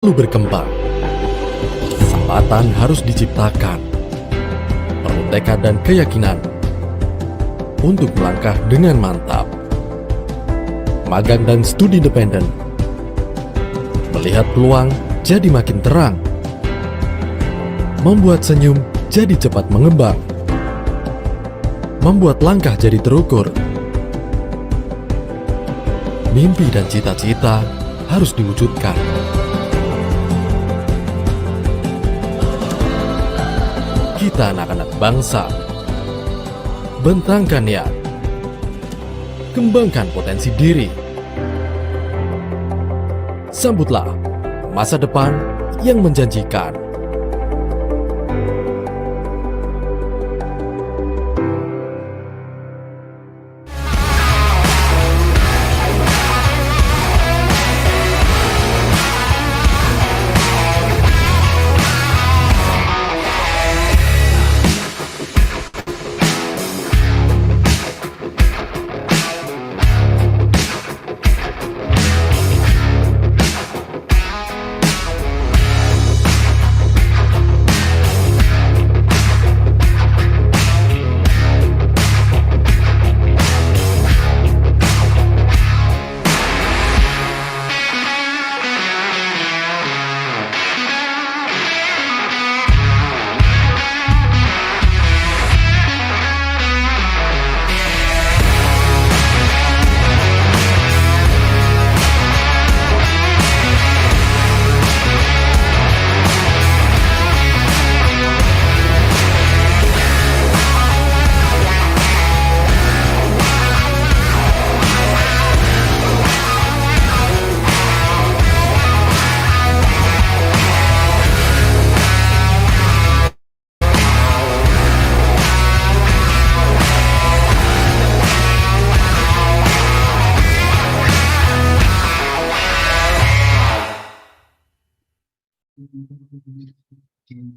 perlu berkembang. Kesempatan harus diciptakan. Perlu tekad dan keyakinan untuk melangkah dengan mantap. Magang dan studi independen. Melihat peluang jadi makin terang. Membuat senyum jadi cepat mengembang. Membuat langkah jadi terukur. Mimpi dan cita-cita harus diwujudkan. Kita anak-anak bangsa, bentangkan niat, kembangkan potensi diri. Sambutlah masa depan yang menjanjikan.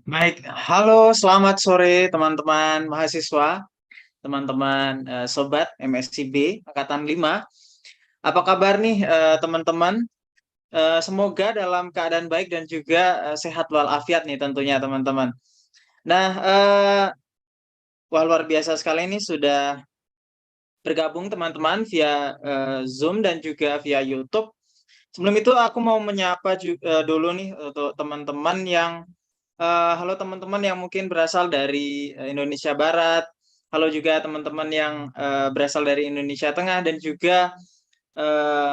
Baik, halo, selamat sore teman-teman mahasiswa, teman-teman sobat MSIB Angkatan 5. Apa kabar nih teman-teman? Semoga dalam keadaan baik dan juga sehat walafiat nih tentunya teman-teman. Nah, wah luar biasa sekali ini sudah bergabung teman-teman via Zoom dan juga via YouTube. Sebelum itu aku mau menyapa dulu nih untuk teman-teman yang halo teman-teman yang mungkin berasal dari Indonesia Barat. Halo juga teman-teman yang berasal dari Indonesia Tengah dan juga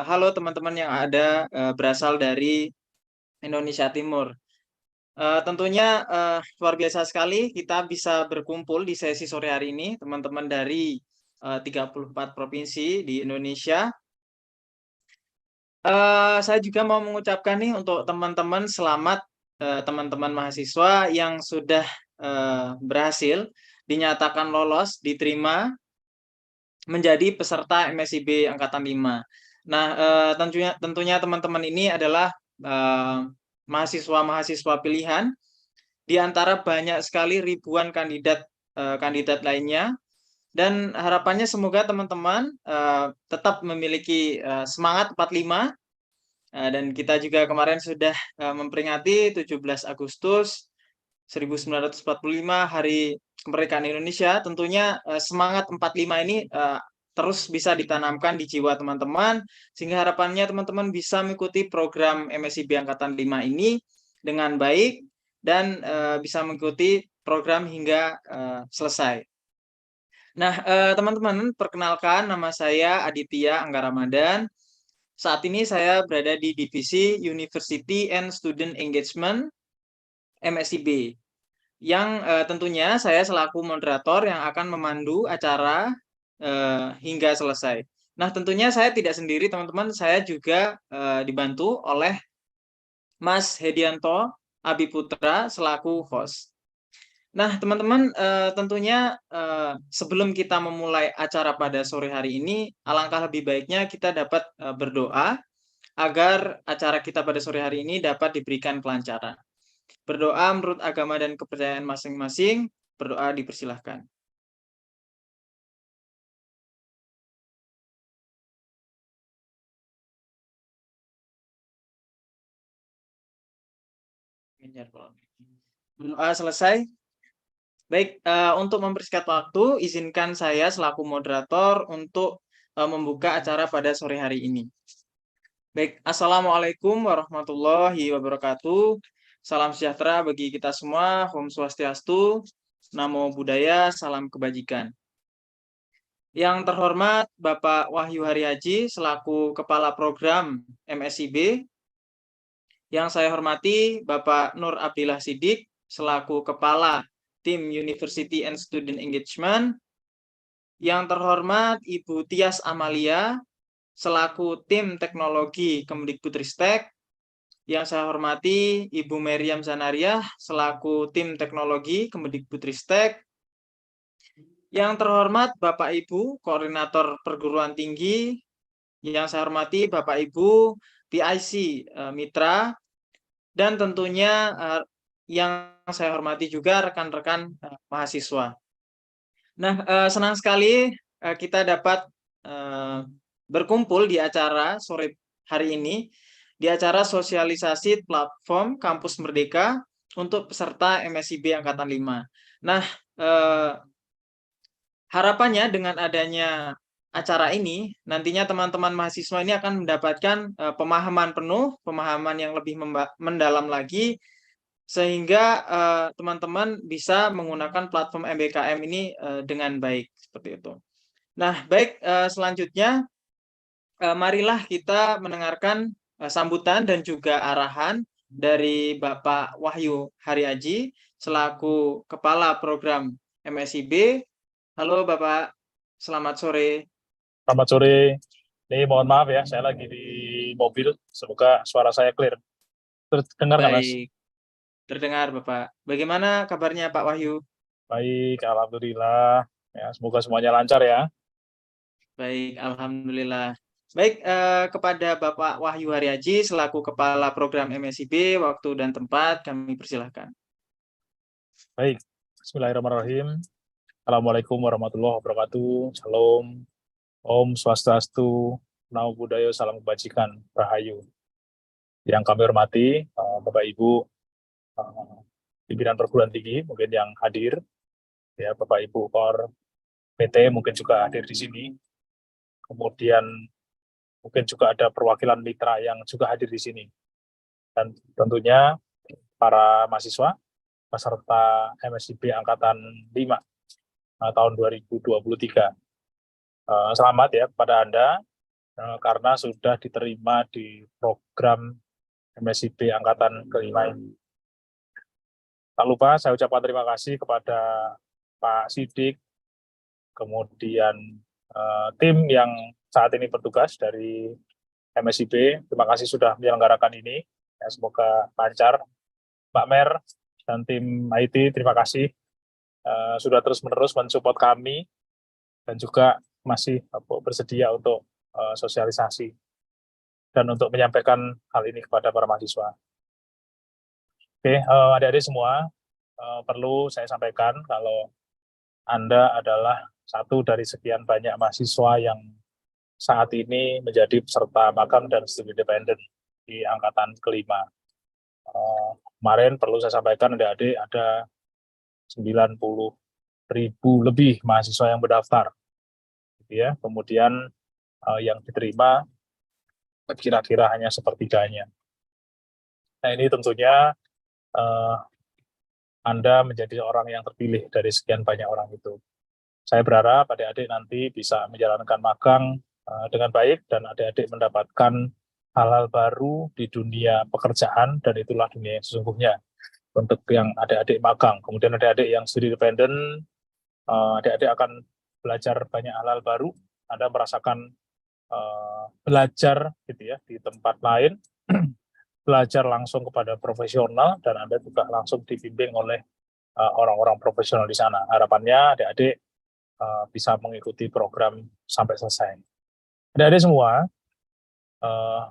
halo teman-teman yang ada berasal dari Indonesia Timur. Tentunya luar biasa sekali kita bisa berkumpul di sesi sore hari ini, teman-teman dari 34 provinsi di Indonesia. Saya juga mau mengucapkan nih untuk teman-teman selamat teman-teman mahasiswa yang sudah berhasil dinyatakan lolos, diterima menjadi peserta MSIB Angkatan 5. Nah, tentunya teman-teman ini adalah mahasiswa-mahasiswa pilihan di antara banyak sekali ribuan kandidat lainnya. Dan harapannya semoga teman-teman tetap memiliki semangat 45. Dan kita juga kemarin sudah memperingati 17 Agustus 1945 Hari Kemerdekaan Indonesia. Tentunya semangat 45 ini terus bisa ditanamkan di jiwa teman-teman, sehingga harapannya teman-teman bisa mengikuti program MSIB Angkatan 5 ini dengan baik dan bisa mengikuti program hingga selesai. Nah, teman-teman, perkenalkan nama saya Aditya Angga Ramadan. Saat ini saya berada di divisi University and Student Engagement MSIB, yang tentunya saya selaku moderator yang akan memandu acara hingga selesai. Nah, tentunya saya tidak sendiri, teman-teman. Saya juga dibantu oleh Mas Hedianto Abiputra selaku host. Nah, teman-teman, tentunya sebelum kita memulai acara pada sore hari ini, alangkah lebih baiknya kita dapat berdoa agar acara kita pada sore hari ini dapat diberikan kelancaran. Berdoa menurut agama dan kepercayaan masing-masing, berdoa dipersilahkan. Berdoa selesai. Baik, untuk mempersingkat waktu, izinkan saya selaku moderator untuk membuka acara pada sore hari ini. Baik, Assalamualaikum warahmatullahi wabarakatuh. Salam sejahtera bagi kita semua. Om Swastiastu, Namo Buddhaya, salam kebajikan. Yang terhormat Bapak Wahyu Haryaji selaku Kepala Program MSIB. Yang saya hormati Bapak Nur Abdillah Sidik selaku Kepala Tim University and Student Engagement. Yang terhormat Ibu Tias Amalia selaku Tim Teknologi Kemdikbudristek. Yang saya hormati Ibu Meriam Zanariah selaku Tim Teknologi Kemdikbudristek. Yang terhormat Bapak Ibu Koordinator Perguruan Tinggi. Yang saya hormati Bapak Ibu PIC Mitra. Dan tentunya yang saya hormati juga rekan-rekan mahasiswa. Nah, senang sekali kita dapat berkumpul di acara sore hari ini, di acara sosialisasi platform Kampus Merdeka untuk peserta MSIB Angkatan 5. Nah, harapannya dengan adanya acara ini, nantinya teman-teman mahasiswa ini akan mendapatkan pemahaman penuh, pemahaman yang lebih mendalam lagi, sehingga teman-teman bisa menggunakan platform MBKM ini dengan baik, seperti itu. Nah, baik, selanjutnya marilah kita mendengarkan sambutan dan juga arahan dari Bapak Wahyu Haryaji selaku Kepala Program MSIB. Halo Bapak, selamat sore. Selamat sore. Ini mohon maaf ya, saya lagi di mobil. Semoga suara saya clear. Terdengar nggak, Mas? Baik, terdengar Bapak. Bagaimana kabarnya Pak Wahyu? Baik, alhamdulillah. Ya, semoga semuanya lancar ya. Baik, alhamdulillah. Baik, kepada Bapak Wahyu Haryaji selaku Kepala Program MSIB, waktu dan tempat kami persilahkan. Baik, Bismillahirrahmanirrahim. Assalamualaikum warahmatullahi wabarakatuh. Shalom. Om Swastiastu, Namo Buddhaya, salam kebajikan, Rahayu. Yang kami hormati, Bapak Ibu pimpinan perguruan tinggi mungkin yang hadir, ya Bapak Ibu Kor PT mungkin juga hadir di sini. Kemudian mungkin juga ada perwakilan mitra yang juga hadir di sini. Dan tentunya para mahasiswa peserta MSIB Angkatan 5 tahun 2023. Selamat ya kepada Anda karena sudah diterima di program MSIB Angkatan ke-5 ini. Tak lupa saya ucapkan terima kasih kepada Pak Sidik, kemudian tim yang saat ini bertugas dari MSIB. Terima kasih sudah menyelenggarakan ini. Ya, semoga lancar. Pak Mer dan tim IT, terima kasih sudah terus-menerus mensupport kami dan juga masih bersedia untuk sosialisasi dan untuk menyampaikan hal ini kepada para mahasiswa. Oke, adik-adik semua, perlu saya sampaikan kalau Anda adalah satu dari sekian banyak mahasiswa yang saat ini menjadi peserta magang dan studi independen di angkatan ke-5. Kemarin perlu saya sampaikan adik-adik ada 90.000 lebih mahasiswa yang berdaftar. Ya, kemudian yang diterima kira-kira hanya sepertiganya. Nah ini tentunya Anda menjadi orang yang terpilih dari sekian banyak orang itu. Saya berharap adik-adik nanti bisa menjalankan magang dengan baik dan adik-adik mendapatkan hal-hal baru di dunia pekerjaan, dan itulah dunia yang sesungguhnya untuk yang adik-adik magang. Kemudian adik-adik yang studi independen, adik-adik akan belajar banyak hal-hal baru. Anda merasakan belajar gitu ya di tempat lain, belajar langsung kepada profesional, dan Anda juga langsung dibimbing oleh orang-orang profesional di sana. Harapannya adik-adik bisa mengikuti program sampai selesai. Adik-adik semua,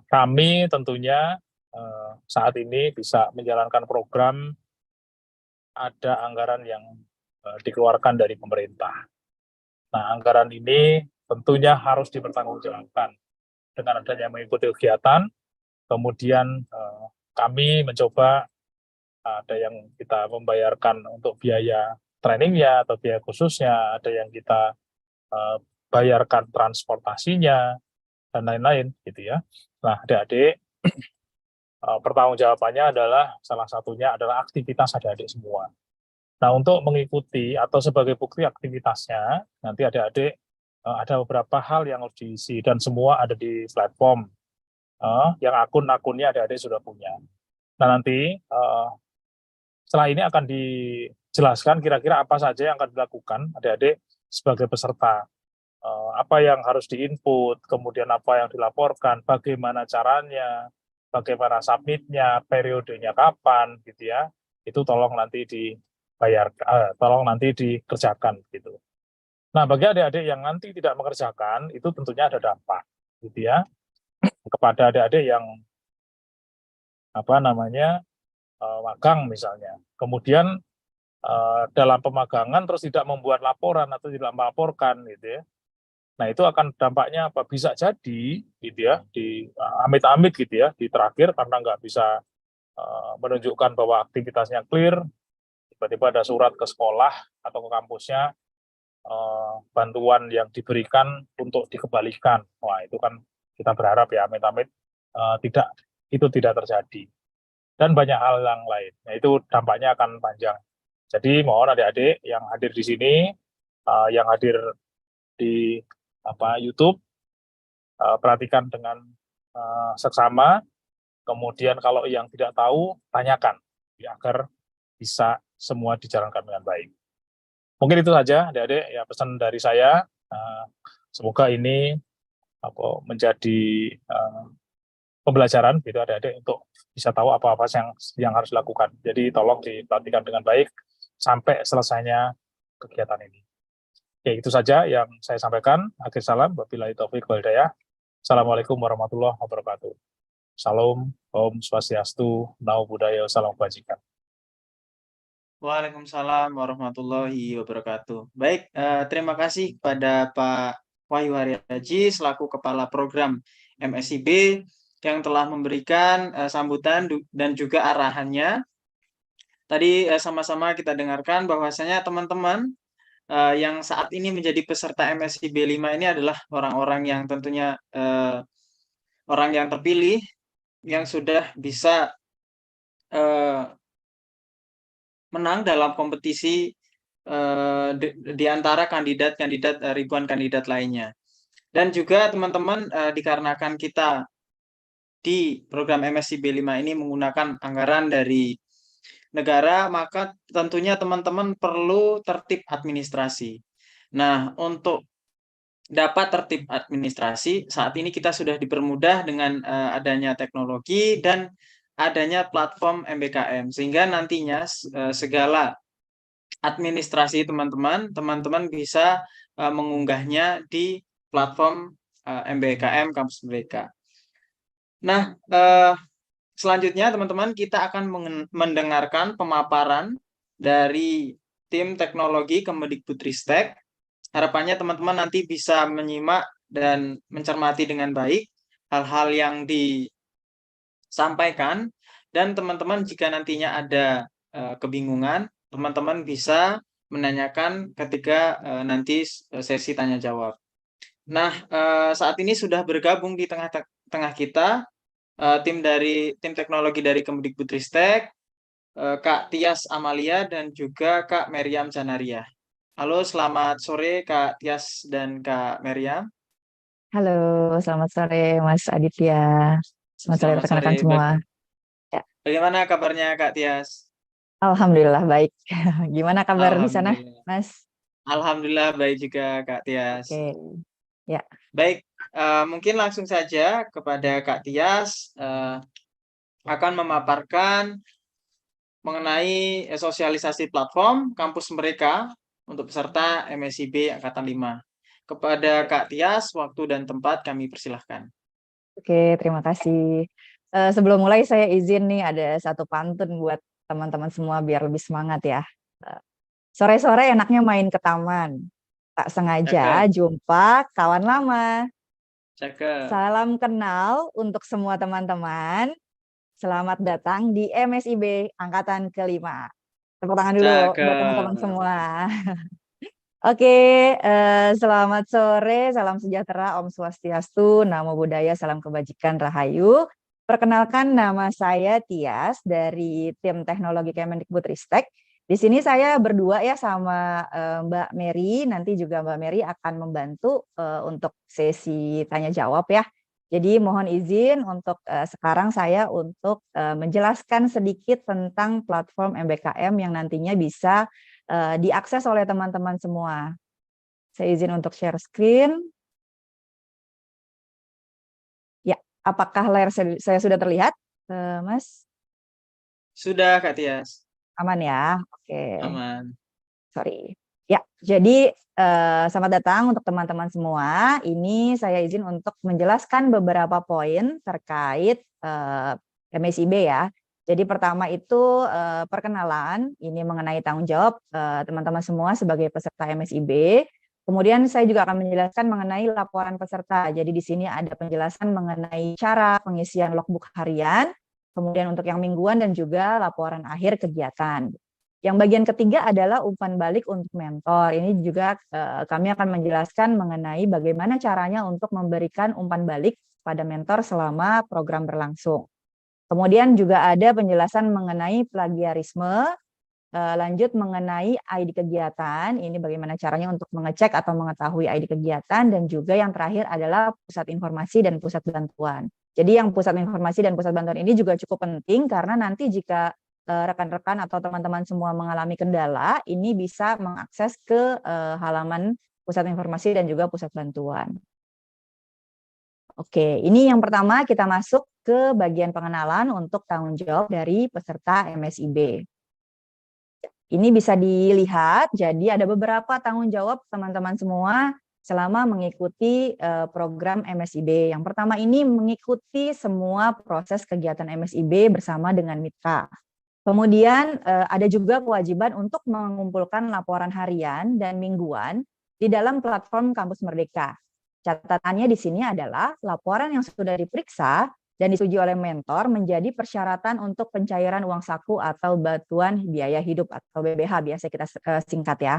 kami tentunya saat ini bisa menjalankan program, ada anggaran yang dikeluarkan dari pemerintah. Nah, anggaran ini tentunya harus dipertanggungjawabkan dengan adanya mengikuti kegiatan. Kemudian kami mencoba Ada yang kita membayarkan untuk biaya trainingnya atau biaya khususnya, ada yang kita bayarkan transportasinya, dan lain-lain gitu ya. Nah, adik-adik, pertanggungjawabannya adalah salah satunya adalah aktivitas adik-adik semua. Nah, untuk mengikuti atau sebagai bukti aktivitasnya, nanti adik-adik ada beberapa hal yang harus diisi dan semua ada di platform yang akun-akunnya adik-adik sudah punya. Nah, nanti setelah ini akan dijelaskan kira-kira apa saja yang akan dilakukan adik-adik sebagai peserta. Apa yang harus diinput, kemudian apa yang dilaporkan, bagaimana caranya, bagaimana submitnya, periodenya kapan, gitu ya. Itu tolong nanti tolong nanti dikerjakan, gitu. Nah, bagi adik-adik yang nanti tidak mengerjakan, itu tentunya ada dampak, gitu ya, kepada adik-adik yang magang misalnya. Kemudian dalam pemagangan terus tidak membuat laporan atau tidak melaporkan, gitu ya. Nah, itu akan dampaknya apa? Bisa jadi, gitu ya, di amit-amit gitu ya, di terakhir karena nggak bisa menunjukkan bahwa aktivitasnya clear, tiba-tiba ada surat ke sekolah atau ke kampusnya, bantuan yang diberikan untuk dikembalikan. Wah, itu kan kita berharap ya, amit-amit itu tidak terjadi. Dan banyak hal yang lain. Nah, itu dampaknya akan panjang. Jadi mohon adik-adik yang hadir di sini, yang hadir di YouTube, perhatikan dengan seksama, kemudian kalau yang tidak tahu, tanyakan, ya, agar bisa semua dijalankan dengan baik. Mungkin itu saja, adik-adik, ya pesan dari saya. Semoga ini menjadi pembelajaran, gitu adik-adik, untuk bisa tahu apa-apa yang harus dilakukan. Jadi tolong diperhatikan dengan baik sampai selesainya kegiatan ini. Oke, itu saja yang saya sampaikan. Akhir salam, wabillahi taufiq wal hidayah. Assalamualaikum warahmatullahi wabarakatuh. Salam, Om Swastiastu, Namo Buddhaya, Salam Kebajikan. Waalaikumsalam warahmatullahi wabarakatuh. Baik, terima kasih kepada Pak Wahyu Haryaji selaku Kepala Program MSIB yang telah memberikan sambutan dan juga arahannya. Tadi sama-sama kita dengarkan bahwasanya teman-teman yang saat ini menjadi peserta MSIB 5 ini adalah orang-orang yang tentunya orang yang terpilih yang sudah bisa menang dalam kompetisi di antara kandidat-kandidat ribuan kandidat lainnya. Dan juga teman-teman dikarenakan kita di program MSIB 5 ini menggunakan anggaran dari negara, maka tentunya teman-teman perlu tertib administrasi. Nah, untuk dapat tertib administrasi, saat ini kita sudah dipermudah dengan adanya teknologi dan adanya platform MBKM, sehingga nantinya segala administrasi teman-teman bisa mengunggahnya di platform MBKM Kampus Merdeka. Nah, selanjutnya teman-teman kita akan mendengarkan pemaparan dari tim teknologi Kemendikbudristek. Harapannya teman-teman nanti bisa menyimak dan mencermati dengan baik hal-hal yang disampaikan, dan teman-teman jika nantinya ada kebingungan, teman-teman bisa menanyakan ketika nanti sesi tanya jawab. Nah, saat ini sudah bergabung di tengah kita tim teknologi dari Kemendikbudristek, Kak Tias Amalia dan juga Kak Meriam Janaria. Halo, selamat sore Kak Tias dan Kak Meriam. Halo, selamat sore Mas Aditya. Selamat sore rekan-rekan semua. Ya. Bagaimana kabarnya Kak Tias? Alhamdulillah baik. Gimana kabar di sana, Mas? Alhamdulillah baik juga Kak Tias. Oke. Ya. Baik, mungkin langsung saja kepada Kak Tias akan memaparkan mengenai sosialisasi platform kampus mereka untuk peserta MSIB Angkatan 5. Kepada Kak Tias, waktu dan tempat kami persilahkan. Oke, terima kasih. Sebelum mulai saya izin nih ada satu pantun buat teman-teman semua biar lebih semangat ya. Sore-sore enaknya main ke taman. Tak sengaja jumpa kawan lama. Salam kenal untuk semua teman-teman. selamat datang di MSIB Angkatan kelima. Tepuk tangan dulu buat teman-teman Cakep. semua. Oke, selamat sore, salam sejahtera, Om Swastiastu, Namo Buddhaya, salam kebajikan, Rahayu. Perkenalkan, nama saya Tias dari tim teknologi Kemendikbudristek. Di sini saya berdua ya sama Mbak Mary, nanti juga Mbak Mary akan membantu untuk sesi tanya jawab ya. Jadi mohon izin untuk sekarang saya untuk menjelaskan sedikit tentang platform MBKM yang nantinya bisa diakses oleh teman-teman semua. Saya izin untuk share screen. Ya, apakah layar saya sudah terlihat, Mas? Sudah, Kak Tias. Aman ya? Oke, Aman. sorry. Ya, jadi selamat datang untuk teman-teman semua. Ini saya izin untuk menjelaskan beberapa poin terkait MSIB ya. Jadi pertama itu perkenalan, ini mengenai tanggung jawab teman-teman semua sebagai peserta MSIB. Kemudian saya juga akan menjelaskan mengenai laporan peserta. Jadi di sini ada penjelasan mengenai cara pengisian logbook harian, kemudian untuk yang mingguan dan juga laporan akhir kegiatan. Yang bagian ketiga adalah umpan balik untuk mentor. Ini juga kami akan menjelaskan mengenai bagaimana caranya untuk memberikan umpan balik pada mentor selama program berlangsung. Kemudian juga ada penjelasan mengenai plagiarisme, lanjut mengenai ID kegiatan, ini bagaimana caranya untuk mengecek atau mengetahui ID kegiatan, dan juga yang terakhir adalah pusat informasi dan pusat bantuan. Jadi yang pusat informasi dan pusat bantuan ini juga cukup penting karena nanti jika rekan-rekan atau teman-teman semua mengalami kendala, ini bisa mengakses ke halaman pusat informasi dan juga pusat bantuan. Oke, ini yang pertama kita masuk ke bagian pengenalan untuk tanggung jawab dari peserta MSIB. Ini bisa dilihat, jadi ada beberapa tanggung jawab teman-teman semua selama mengikuti program MSIB. Yang pertama ini mengikuti semua proses kegiatan MSIB bersama dengan mitra. Kemudian ada juga kewajiban untuk mengumpulkan laporan harian dan mingguan di dalam platform Kampus Merdeka. Catatannya di sini adalah laporan yang sudah diperiksa dan disetujui oleh mentor menjadi persyaratan untuk pencairan uang saku atau bantuan biaya hidup atau BBH, biasa kita singkat ya.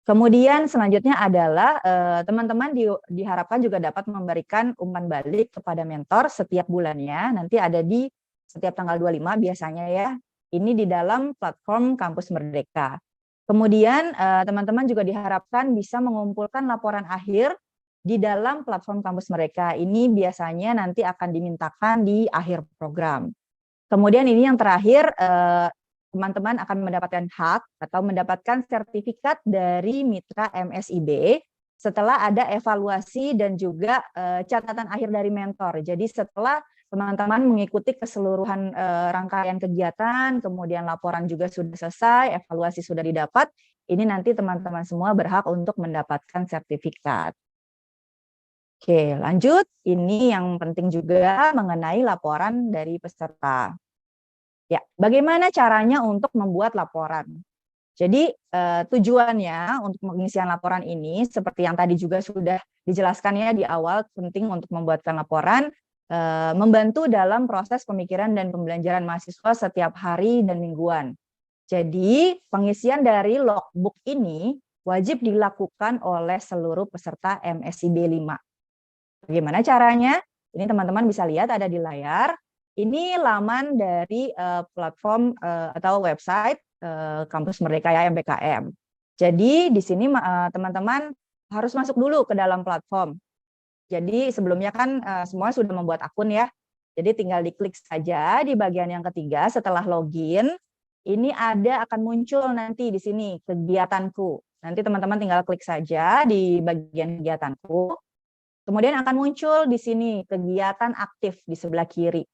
Kemudian selanjutnya adalah teman-teman diharapkan juga dapat memberikan umpan balik kepada mentor setiap bulannya, nanti ada di setiap tanggal 25 biasanya ya, ini di dalam platform Kampus Merdeka. Kemudian teman-teman juga diharapkan bisa mengumpulkan laporan akhir di dalam platform Kampus Merdeka. Ini biasanya nanti akan dimintakan di akhir program. Kemudian ini yang terakhir, teman-teman akan mendapatkan hak atau mendapatkan sertifikat dari mitra MSIB setelah ada evaluasi dan juga catatan akhir dari mentor. Jadi setelah teman-teman mengikuti keseluruhan rangkaian kegiatan, kemudian laporan juga sudah selesai, evaluasi sudah didapat, ini nanti teman-teman semua berhak untuk mendapatkan sertifikat. Oke, lanjut. Ini yang penting juga mengenai laporan dari peserta. Ya, bagaimana caranya untuk membuat laporan? Jadi tujuannya untuk pengisian laporan ini, seperti yang tadi juga sudah dijelaskan ya di awal, penting untuk membuatkan laporan, membantu dalam proses pemikiran dan pembelajaran mahasiswa setiap hari dan mingguan. Jadi pengisian dari logbook ini wajib dilakukan oleh seluruh peserta MSIB 5. Bagaimana caranya? Ini teman-teman bisa lihat ada di layar. Ini laman dari platform atau website Kampus Merdeka ya, MBKM. Jadi di sini teman-teman harus masuk dulu ke dalam platform. Jadi sebelumnya kan semua sudah membuat akun ya. Jadi tinggal diklik saja di bagian yang ketiga setelah login. Ini akan muncul nanti di sini kegiatanku. Nanti teman-teman tinggal klik saja di bagian kegiatanku. Kemudian akan muncul di sini kegiatan aktif di sebelah kiri.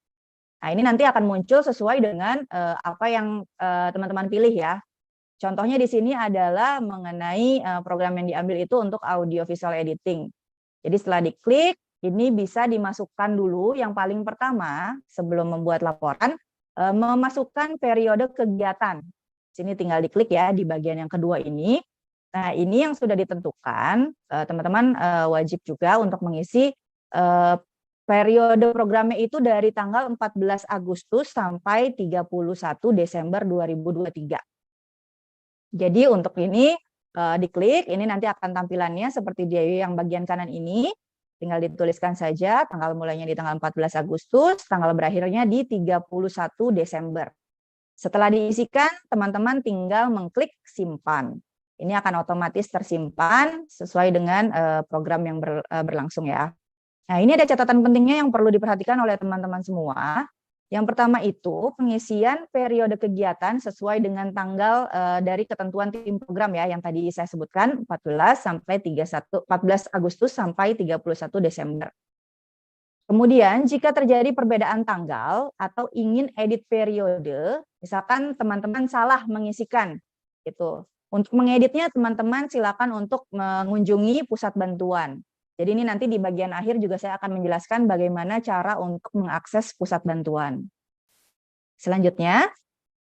Nah, ini nanti akan muncul sesuai dengan apa yang teman-teman pilih ya. Contohnya di sini adalah mengenai program yang diambil itu untuk audio visual editing. Jadi setelah diklik, ini bisa dimasukkan dulu yang paling pertama sebelum membuat laporan, memasukkan periode kegiatan. Sini tinggal diklik ya di bagian yang kedua ini. Nah, ini yang sudah ditentukan, teman-teman wajib juga untuk mengisi periode programnya itu dari tanggal 14 Agustus sampai 31 Desember 2023. Jadi untuk ini diklik, ini nanti akan tampilannya seperti di yang bagian kanan ini. Tinggal dituliskan saja tanggal mulainya di tanggal 14 Agustus, tanggal berakhirnya di 31 Desember. Setelah diisikan, teman-teman tinggal mengklik simpan. Ini akan otomatis tersimpan sesuai dengan program yang berlangsung ya. Nah, ini ada catatan pentingnya yang perlu diperhatikan oleh teman-teman semua. Yang pertama itu pengisian periode kegiatan sesuai dengan tanggal dari ketentuan tim program ya yang tadi saya sebutkan 14 Agustus sampai 31 Desember. Kemudian jika terjadi perbedaan tanggal atau ingin edit periode, misalkan teman-teman salah mengisikan gitu. Untuk mengeditnya teman-teman silakan untuk mengunjungi pusat bantuan. Jadi ini nanti di bagian akhir juga saya akan menjelaskan bagaimana cara untuk mengakses pusat bantuan. Selanjutnya,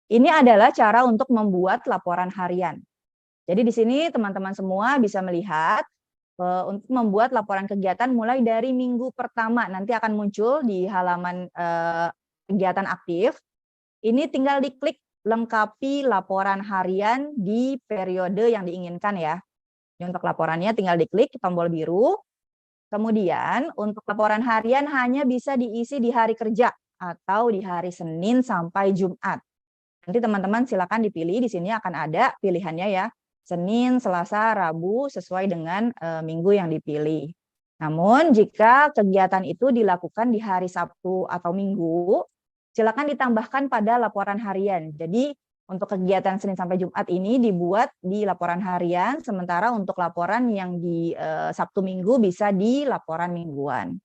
ini adalah cara untuk membuat laporan harian. Jadi di sini teman-teman semua bisa melihat untuk membuat laporan kegiatan mulai dari minggu pertama nanti akan muncul di halaman kegiatan aktif. Ini tinggal diklik lengkapi laporan harian di periode yang diinginkan ya. Ini untuk laporannya tinggal diklik tombol biru. Kemudian untuk laporan harian hanya bisa diisi di hari kerja atau di hari Senin sampai Jumat. Nanti teman-teman silakan dipilih, di sini akan ada pilihannya ya. Senin, Selasa, Rabu sesuai dengan minggu yang dipilih. Namun jika kegiatan itu dilakukan di hari Sabtu atau Minggu, silakan ditambahkan pada laporan harian. Jadi untuk kegiatan Senin sampai Jumat ini dibuat di laporan harian, sementara untuk laporan yang di Sabtu Minggu bisa di laporan mingguan.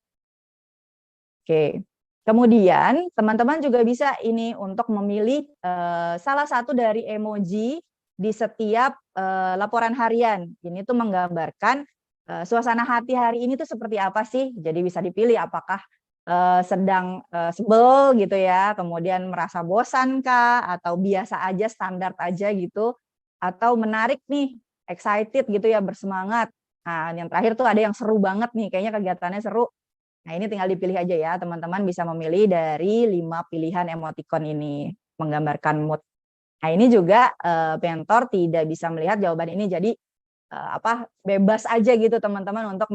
Oke. Kemudian teman-teman juga bisa ini untuk memilih salah satu dari emoji di setiap laporan harian. Ini tuh menggambarkan suasana hati hari ini tuh seperti apa sih? Jadi bisa dipilih apakah sedang sebel gitu ya, kemudian merasa bosan kah, atau biasa aja, standar aja gitu, atau menarik nih, excited gitu ya, bersemangat. Nah, yang terakhir tuh ada yang seru banget nih, kayaknya kegiatannya seru. Nah, ini tinggal dipilih aja ya, teman-teman bisa memilih dari 5 pilihan emoticon ini, menggambarkan mood. Nah, ini juga mentor tidak bisa melihat jawaban ini, jadi bebas aja gitu teman-teman untuk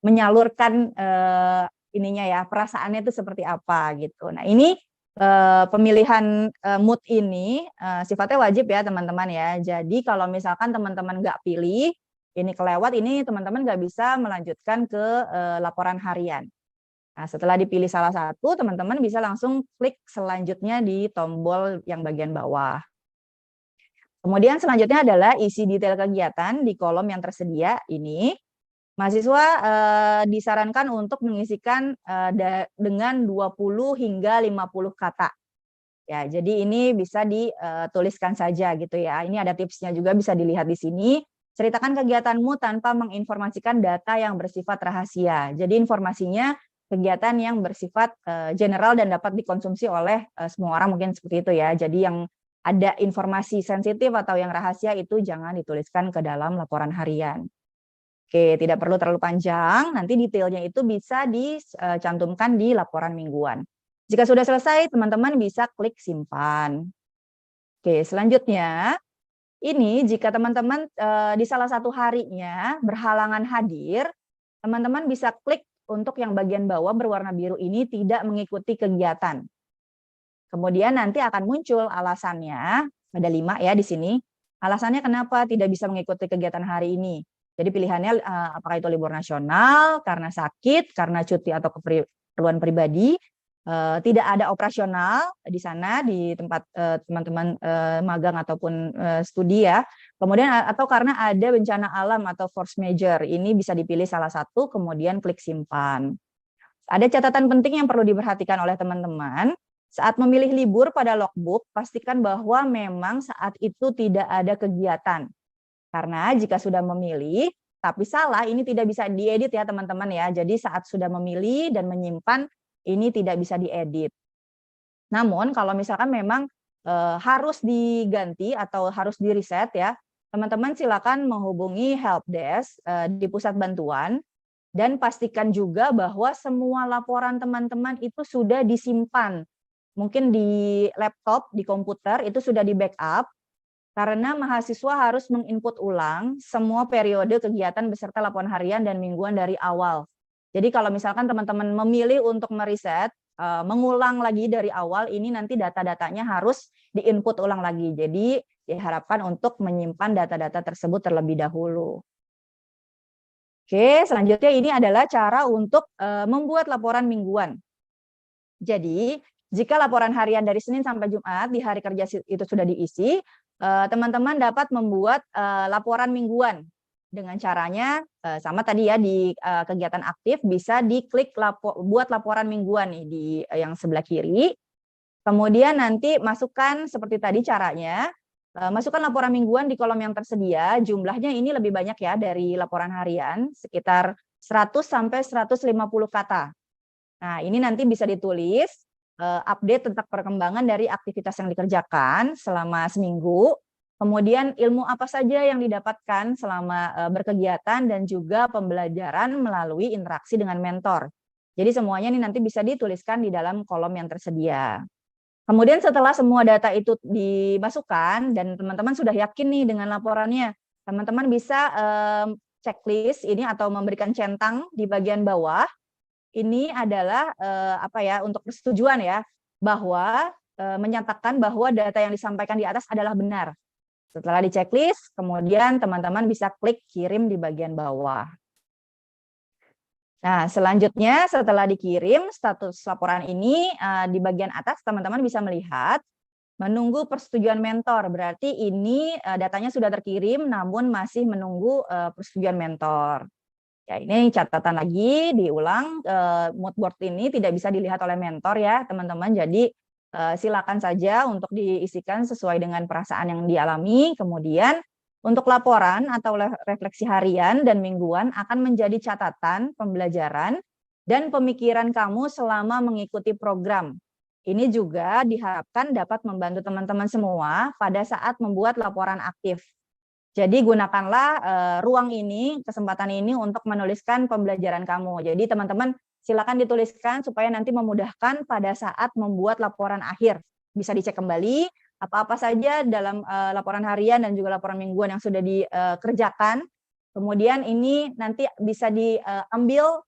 menyalurkan ininya ya, perasaannya itu seperti apa gitu. Nah, ini pemilihan mood ini sifatnya wajib ya teman-teman ya. Jadi kalau misalkan teman-teman nggak pilih, ini kelewat, ini teman-teman nggak bisa melanjutkan ke laporan harian. Nah, setelah dipilih salah satu, teman-teman bisa langsung klik selanjutnya di tombol yang bagian bawah. Kemudian selanjutnya adalah isi detail kegiatan di kolom yang tersedia ini. Mahasiswa disarankan untuk mengisikan dengan 20 hingga 50 kata. Ya, jadi ini bisa dituliskan saja gitu ya. Ini ada tipsnya juga bisa dilihat di sini. Ceritakan kegiatanmu tanpa menginformasikan data yang bersifat rahasia. Jadi informasinya kegiatan yang bersifat general dan dapat dikonsumsi oleh semua orang, mungkin seperti itu ya. Jadi yang ada informasi sensitif atau yang rahasia itu jangan dituliskan ke dalam laporan harian. Oke, tidak perlu terlalu panjang, nanti detailnya itu bisa dicantumkan di laporan mingguan. Jika sudah selesai, teman-teman bisa klik simpan. Oke, selanjutnya, ini jika teman-teman di salah satu harinya berhalangan hadir, teman-teman bisa klik untuk yang bagian bawah berwarna biru ini tidak mengikuti kegiatan. Kemudian nanti akan muncul alasannya, ada 5 ya di sini. Alasannya kenapa tidak bisa mengikuti kegiatan hari ini. Jadi pilihannya apakah itu libur nasional, karena sakit, karena cuti atau keperluan pribadi, tidak ada operasional di sana di tempat teman-teman magang ataupun studi ya. Kemudian atau karena ada bencana alam atau force majeure, ini bisa dipilih salah satu, kemudian klik simpan. Ada catatan penting yang perlu diperhatikan oleh teman-teman. Saat memilih libur pada logbook, pastikan bahwa memang saat itu tidak ada kegiatan. Karena jika sudah memilih, tapi salah, ini tidak bisa diedit ya teman-teman ya. Jadi saat sudah memilih dan menyimpan, ini tidak bisa diedit. Namun kalau misalkan memang harus diganti atau harus di-reset ya, teman-teman silakan menghubungi helpdesk di pusat bantuan. Dan pastikan juga bahwa semua laporan teman-teman itu sudah disimpan. Mungkin di laptop, di komputer itu sudah di-backup, karena mahasiswa harus menginput ulang semua periode kegiatan beserta laporan harian dan mingguan dari awal. Jadi kalau misalkan teman-teman memilih untuk meriset, mengulang lagi dari awal, ini nanti data-datanya harus diinput ulang lagi. Jadi diharapkan untuk menyimpan data-data tersebut terlebih dahulu. Oke, selanjutnya ini adalah cara untuk membuat laporan mingguan. Jadi, jika laporan harian dari Senin sampai Jumat di hari kerja itu sudah diisi, teman-teman dapat membuat laporan mingguan dengan caranya sama tadi ya, di kegiatan aktif bisa diklik buat laporan mingguan nih di yang sebelah kiri. Kemudian nanti masukkan seperti tadi caranya, masukkan laporan mingguan di kolom yang tersedia. Jumlahnya ini lebih banyak ya dari laporan harian, sekitar 100 sampai 150 kata. Nah, ini nanti bisa ditulis update tentang perkembangan dari aktivitas yang dikerjakan selama seminggu, kemudian ilmu apa saja yang didapatkan selama berkegiatan, dan juga pembelajaran melalui interaksi dengan mentor. Jadi semuanya ini nanti bisa dituliskan di dalam kolom yang tersedia. Kemudian setelah semua data itu dimasukkan dan teman-teman sudah yakin nih dengan laporannya, teman-teman bisa checklist ini atau memberikan centang di bagian bawah. Ini adalah untuk persetujuan ya, bahwa menyatakan bahwa data yang disampaikan di atas adalah benar. Setelah di-checklist, kemudian teman-teman bisa klik kirim di bagian bawah. Nah, selanjutnya setelah dikirim status laporan ini di bagian atas teman-teman bisa melihat menunggu persetujuan mentor. Berarti ini datanya sudah terkirim namun masih menunggu persetujuan mentor. Ya, ini catatan lagi, diulang, mood board ini tidak bisa dilihat oleh mentor ya, teman-teman. Jadi silakan saja untuk diisikan sesuai dengan perasaan yang dialami. Kemudian untuk laporan atau refleksi harian dan mingguan akan menjadi catatan pembelajaran dan pemikiran kamu selama mengikuti program. Ini juga diharapkan dapat membantu teman-teman semua pada saat membuat laporan aktif. Jadi gunakanlah ruang ini, kesempatan ini untuk menuliskan pembelajaran kamu. Jadi teman-teman silakan dituliskan supaya nanti memudahkan pada saat membuat laporan akhir. Bisa dicek kembali apa-apa saja dalam laporan harian dan juga laporan mingguan yang sudah dikerjakan. Kemudian ini nanti bisa diambil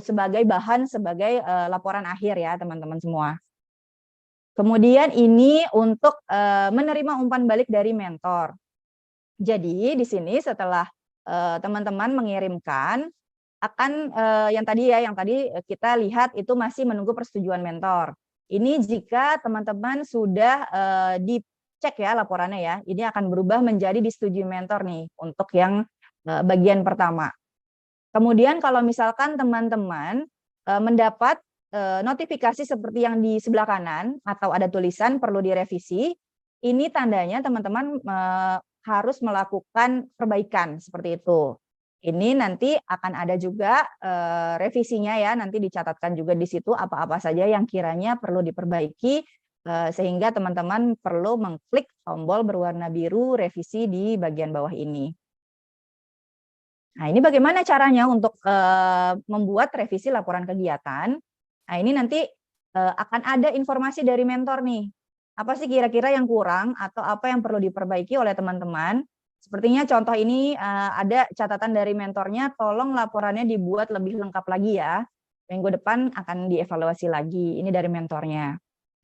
sebagai bahan, sebagai laporan akhir ya teman-teman semua. Kemudian ini untuk menerima umpan balik dari mentor. Jadi di sini setelah teman-teman mengirimkan akan yang tadi kita lihat itu masih menunggu persetujuan mentor. Ini jika teman-teman sudah dicek ya laporannya ya, ini akan berubah menjadi disetujui mentor nih untuk yang bagian pertama. Kemudian kalau misalkan teman-teman mendapat notifikasi seperti yang di sebelah kanan atau ada tulisan perlu direvisi, ini tandanya teman-teman harus melakukan perbaikan seperti itu. Ini nanti akan ada juga revisinya ya, nanti dicatatkan juga di situ apa-apa saja yang kiranya perlu diperbaiki, sehingga teman-teman perlu mengklik tombol berwarna biru revisi di bagian bawah ini. Nah, ini bagaimana caranya untuk membuat revisi laporan kegiatan. Nah, ini nanti akan ada informasi dari mentor nih. Apa sih kira-kira yang kurang atau apa yang perlu diperbaiki oleh teman-teman? Sepertinya contoh ini ada catatan dari mentornya, tolong laporannya dibuat lebih lengkap lagi ya. Minggu depan akan dievaluasi lagi, ini dari mentornya.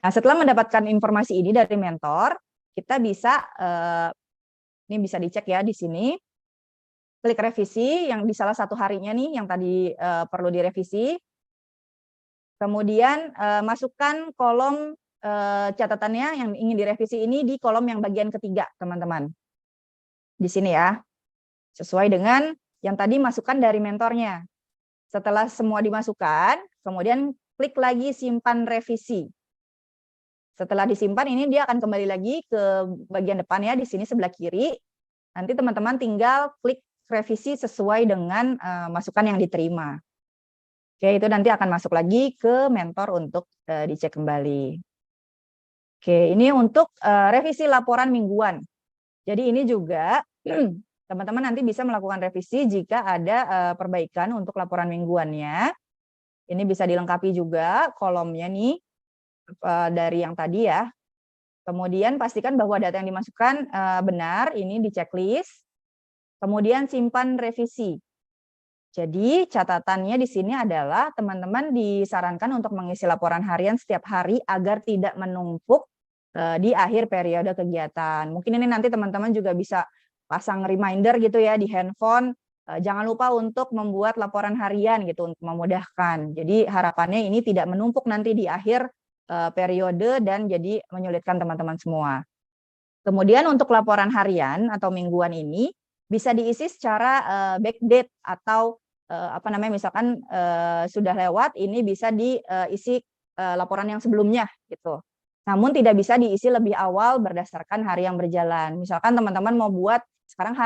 Nah, setelah mendapatkan informasi ini dari mentor, kita bisa, ini bisa dicek ya di sini, klik revisi yang di salah satu harinya nih, yang tadi perlu direvisi. Kemudian masukkan kolom catatannya yang ingin direvisi ini di kolom yang bagian ketiga, teman-teman. Di sini ya, sesuai dengan yang tadi masukan dari mentornya. Setelah semua dimasukkan, kemudian klik lagi simpan revisi. Setelah disimpan ini dia akan kembali lagi ke bagian depan ya, di sini sebelah kiri. Nanti teman-teman tinggal klik revisi sesuai dengan masukan yang diterima. Oke, itu nanti akan masuk lagi ke mentor untuk dicek kembali. Oke, ini untuk revisi laporan mingguan. Jadi ini juga teman-teman nanti bisa melakukan revisi jika ada perbaikan untuk laporan mingguannya. Ini bisa dilengkapi juga kolomnya nih dari yang tadi ya. Kemudian pastikan bahwa data yang dimasukkan benar, ini di checklist. Kemudian simpan revisi. Jadi catatannya di sini adalah teman-teman disarankan untuk mengisi laporan harian setiap hari agar tidak menumpuk di akhir periode kegiatan. Mungkin ini nanti teman-teman juga bisa pasang reminder gitu ya di handphone. Jangan lupa untuk membuat laporan harian gitu untuk memudahkan. Jadi harapannya ini tidak menumpuk nanti di akhir periode dan jadi menyulitkan teman-teman semua. Kemudian untuk laporan harian atau mingguan ini bisa diisi secara backdate atau misalkan sudah lewat, ini bisa diisi laporan yang sebelumnya gitu. Namun tidak bisa diisi lebih awal berdasarkan hari yang berjalan. Misalkan teman-teman mau buat sekarang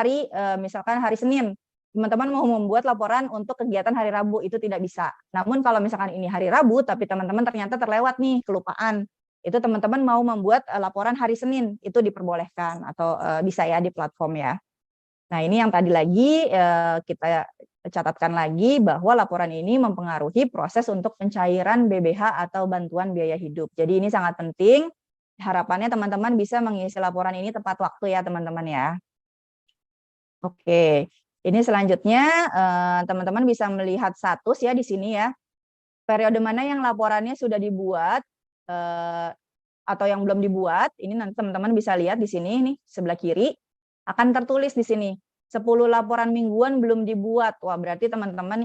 misalkan hari Senin, teman-teman mau membuat laporan untuk kegiatan hari Rabu, itu tidak bisa. Namun kalau misalkan ini hari Rabu tapi teman-teman ternyata terlewat nih, kelupaan, itu teman-teman mau membuat laporan hari Senin, itu diperbolehkan atau bisa ya di platform ya. Nah, ini yang tadi lagi kita catatkan lagi bahwa laporan ini mempengaruhi proses untuk pencairan BBH atau bantuan biaya hidup. Jadi ini sangat penting. Harapannya teman-teman bisa mengisi laporan ini tepat waktu ya teman-teman ya. Oke, ini selanjutnya teman-teman bisa melihat status ya di sini ya. Periode mana yang laporannya sudah dibuat atau yang belum dibuat. Ini nanti teman-teman bisa lihat di sini nih sebelah kiri akan tertulis di sini. 10 laporan mingguan belum dibuat. Wah, berarti teman-teman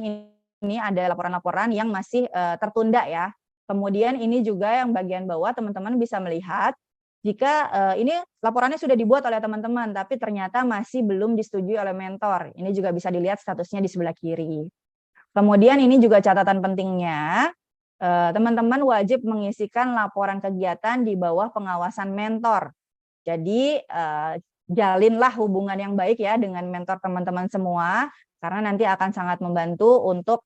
ini ada laporan-laporan yang masih tertunda ya. Kemudian ini juga yang bagian bawah teman-teman bisa melihat jika ini laporannya sudah dibuat oleh teman-teman tapi ternyata masih belum disetujui oleh mentor. Ini juga bisa dilihat statusnya di sebelah kiri. Kemudian ini juga catatan pentingnya, teman-teman wajib mengisikan laporan kegiatan di bawah pengawasan mentor. Jadi jalinlah hubungan yang baik ya dengan mentor teman-teman semua, karena nanti akan sangat membantu untuk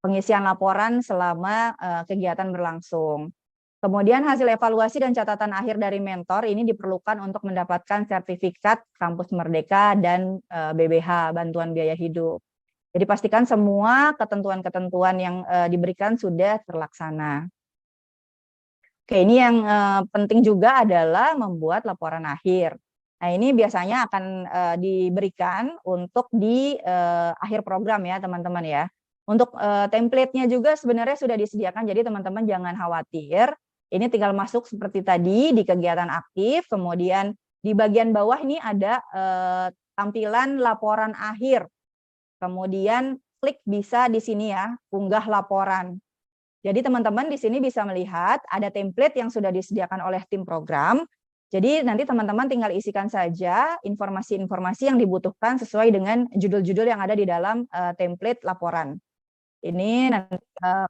pengisian laporan selama kegiatan berlangsung. Kemudian hasil evaluasi dan catatan akhir dari mentor ini diperlukan untuk mendapatkan sertifikat Kampus Merdeka dan BBH Bantuan Biaya Hidup. Jadi pastikan semua ketentuan-ketentuan yang diberikan sudah terlaksana. Oke, ini yang penting juga adalah membuat laporan akhir. Nah, ini biasanya akan diberikan untuk di akhir program ya, teman-teman ya. Untuk template-nya juga sebenarnya sudah disediakan, jadi teman-teman jangan khawatir. Ini tinggal masuk seperti tadi di kegiatan aktif, kemudian di bagian bawah ini ada tampilan laporan akhir. Kemudian klik bisa di sini ya, unggah laporan. Jadi teman-teman di sini bisa melihat ada template yang sudah disediakan oleh tim program. Jadi nanti teman-teman tinggal isikan saja informasi-informasi yang dibutuhkan sesuai dengan judul-judul yang ada di dalam template laporan. Ini nanti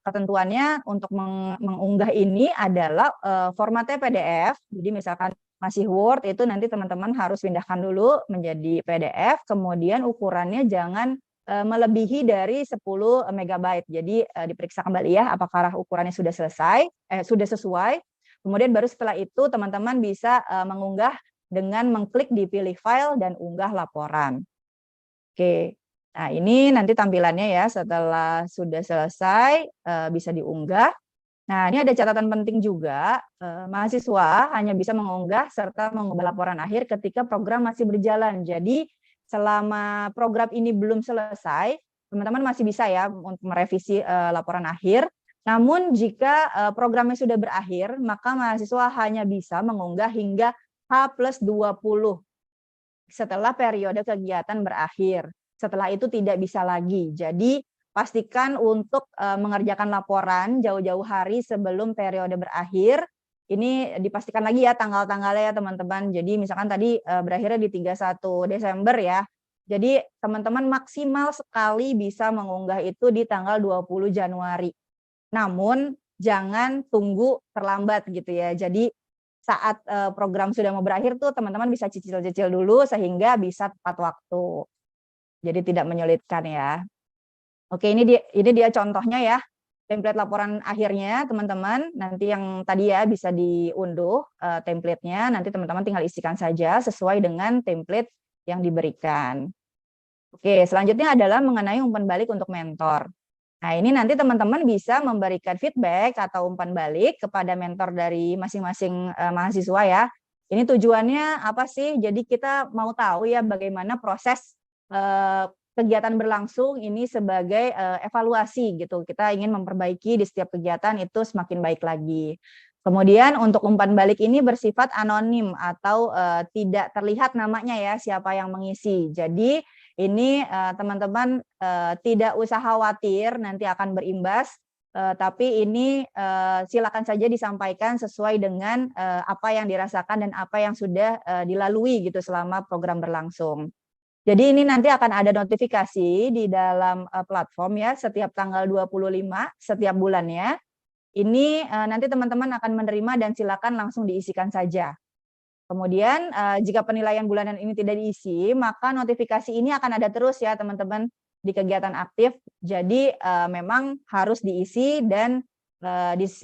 ketentuannya untuk mengunggah ini adalah formatnya PDF. Jadi misalkan masih Word itu nanti teman-teman harus pindahkan dulu menjadi PDF. Kemudian ukurannya jangan melebihi dari 10 MB. Jadi diperiksa kembali ya apakah ukurannya sudah sudah sesuai. Kemudian baru setelah itu teman-teman bisa mengunggah dengan mengklik di pilih file dan unggah laporan. Oke. Nah, ini nanti tampilannya ya setelah sudah selesai bisa diunggah. Nah, ini ada catatan penting juga, mahasiswa hanya bisa mengunggah serta mengubah laporan akhir ketika program masih berjalan. Jadi selama program ini belum selesai, teman-teman masih bisa ya untuk merevisi laporan akhir. Namun jika programnya sudah berakhir, maka mahasiswa hanya bisa mengunggah hingga H+20 setelah periode kegiatan berakhir. Setelah itu tidak bisa lagi. Jadi pastikan untuk mengerjakan laporan jauh-jauh hari sebelum periode berakhir. Ini dipastikan lagi ya tanggal-tanggalnya ya teman-teman. Jadi misalkan tadi berakhirnya di 31 Desember ya. Jadi teman-teman maksimal sekali bisa mengunggah itu di tanggal 20 Januari. Namun jangan tunggu terlambat gitu ya. Jadi saat program sudah mau berakhir tuh teman-teman bisa cicil-cicil dulu sehingga bisa tepat waktu. Jadi tidak menyulitkan ya. Oke, ini dia contohnya ya. Template laporan akhirnya teman-teman, nanti yang tadi ya bisa diunduh template-nya, nanti teman-teman tinggal isikan saja sesuai dengan template yang diberikan. Oke, selanjutnya adalah mengenai umpan balik untuk mentor. Nah, ini nanti teman-teman bisa memberikan feedback atau umpan balik kepada mentor dari masing-masing mahasiswa ya. Ini tujuannya apa sih? Jadi kita mau tahu ya bagaimana proses kegiatan berlangsung ini sebagai evaluasi gitu. Kita ingin memperbaiki di setiap kegiatan itu semakin baik lagi. Kemudian untuk umpan balik ini bersifat anonim atau tidak terlihat namanya ya siapa yang mengisi. Jadi ini teman-teman tidak usah khawatir nanti akan berimbas, tapi ini silakan saja disampaikan sesuai dengan apa yang dirasakan dan apa yang sudah dilalui gitu selama program berlangsung. Jadi ini nanti akan ada notifikasi di dalam platform ya setiap tanggal 25 setiap bulannya. Ini nanti teman-teman akan menerima dan silakan langsung diisikan saja. Kemudian jika penilaian bulanan ini tidak diisi, maka notifikasi ini akan ada terus ya teman-teman di kegiatan aktif. Jadi memang harus diisi dan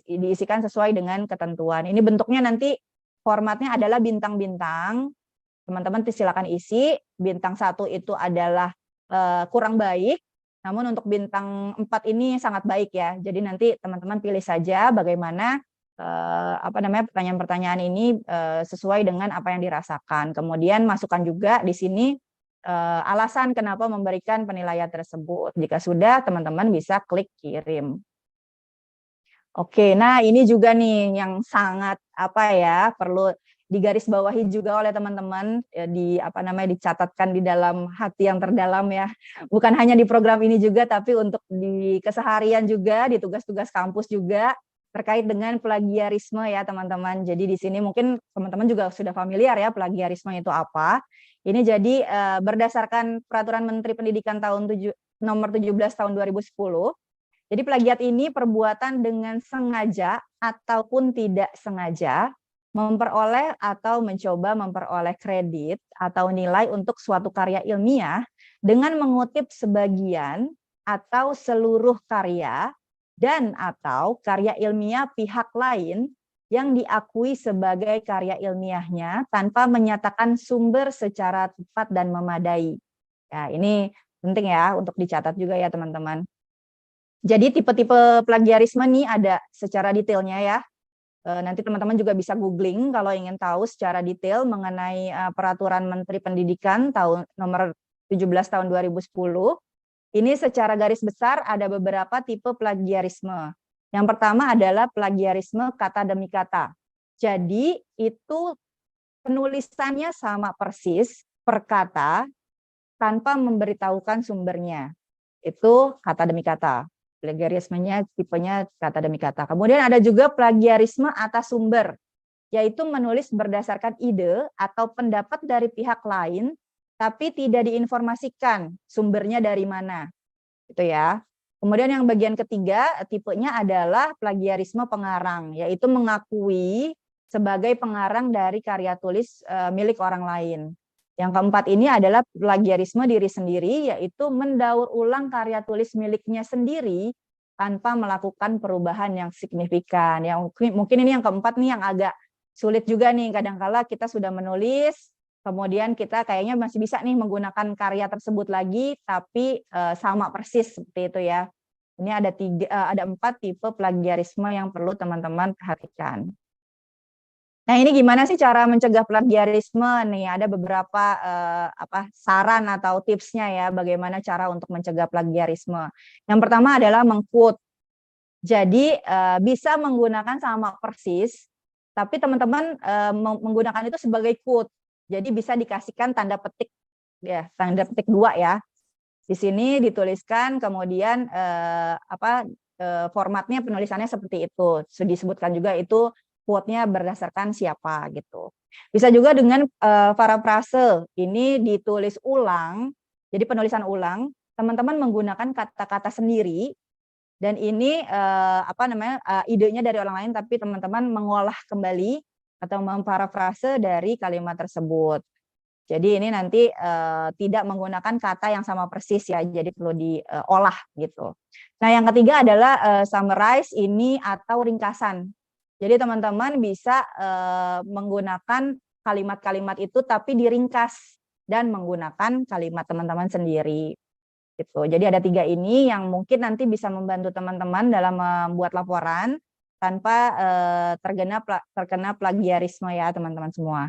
diisikan sesuai dengan ketentuan. Ini bentuknya nanti formatnya adalah bintang-bintang. Teman-teman silakan isi. Bintang 1 itu adalah kurang baik. Namun untuk bintang 4 ini sangat baik ya. Jadi nanti teman-teman pilih saja bagaimana pertanyaan-pertanyaan ini sesuai dengan apa yang dirasakan. Kemudian masukkan juga di sini alasan kenapa memberikan penilaian tersebut. Jika sudah, teman-teman bisa klik kirim. Oke, nah ini juga nih yang sangat perlu digarisbawahi juga oleh teman-teman dicatatkan di dalam hati yang terdalam ya. Bukan hanya di program ini juga, tapi untuk di keseharian juga, di tugas-tugas kampus juga. Terkait dengan plagiarisme ya teman-teman. Jadi di sini mungkin teman-teman juga sudah familiar ya plagiarisme itu apa. Ini jadi berdasarkan Peraturan Menteri Pendidikan nomor 17 tahun 2010. Jadi plagiat ini perbuatan dengan sengaja ataupun tidak sengaja memperoleh atau mencoba memperoleh kredit atau nilai untuk suatu karya ilmiah dengan mengutip sebagian atau seluruh karya dan atau karya ilmiah pihak lain yang diakui sebagai karya ilmiahnya tanpa menyatakan sumber secara tepat dan memadai. Ya, ini penting ya untuk dicatat juga ya teman-teman. Jadi tipe-tipe plagiarisme nih ada secara detailnya ya. Nanti teman-teman juga bisa googling kalau ingin tahu secara detail mengenai Peraturan Menteri Pendidikan nomor 17 tahun 2010. Ini secara garis besar ada beberapa tipe plagiarisme. Yang pertama adalah plagiarisme kata demi kata. Jadi itu penulisannya sama persis per kata tanpa memberitahukan sumbernya. Itu kata demi kata. Plagiarismenya tipenya kata demi kata. Kemudian ada juga plagiarisme atas sumber, yaitu menulis berdasarkan ide atau pendapat dari pihak lain tapi tidak diinformasikan sumbernya dari mana, gitu ya. Kemudian yang bagian ketiga tipenya adalah plagiarisme pengarang, yaitu mengakui sebagai pengarang dari karya tulis milik orang lain. Yang keempat ini adalah plagiarisme diri sendiri, yaitu mendaur ulang karya tulis miliknya sendiri tanpa melakukan perubahan yang signifikan. Yang mungkin ini yang keempat nih yang agak sulit juga nih, kadang-kala kita sudah menulis, kemudian kita kayaknya masih bisa nih menggunakan karya tersebut lagi, tapi sama persis seperti itu ya. Ini ada 4 tipe plagiarisme yang perlu teman-teman perhatikan. Nah ini gimana sih cara mencegah plagiarisme nih? Ada beberapa saran atau tipsnya ya, bagaimana cara untuk mencegah plagiarisme. Yang pertama adalah meng-quote. Jadi bisa menggunakan sama persis, tapi teman-teman menggunakan itu sebagai quote. Jadi bisa dikasihkan tanda petik ya, tanda petik 2 ya. Di sini dituliskan kemudian formatnya penulisannya seperti itu. Sudah disebutkan juga itu quote-nya berdasarkan siapa gitu. Bisa juga dengan parafrase. Ini ditulis ulang. Jadi penulisan ulang, teman-teman menggunakan kata-kata sendiri dan ini idenya dari orang lain tapi teman-teman mengolah kembali atau memparafrase dari kalimat tersebut. Jadi ini nanti tidak menggunakan kata yang sama persis ya, jadi perlu diolah gitu. Nah yang ketiga adalah summarize ini atau ringkasan. Jadi teman-teman bisa menggunakan kalimat-kalimat itu tapi diringkas dan menggunakan kalimat teman-teman sendiri. Gitu. Jadi ada 3 ini yang mungkin nanti bisa membantu teman-teman dalam membuat laporan tanpa terkena plagiarisme ya teman-teman semua.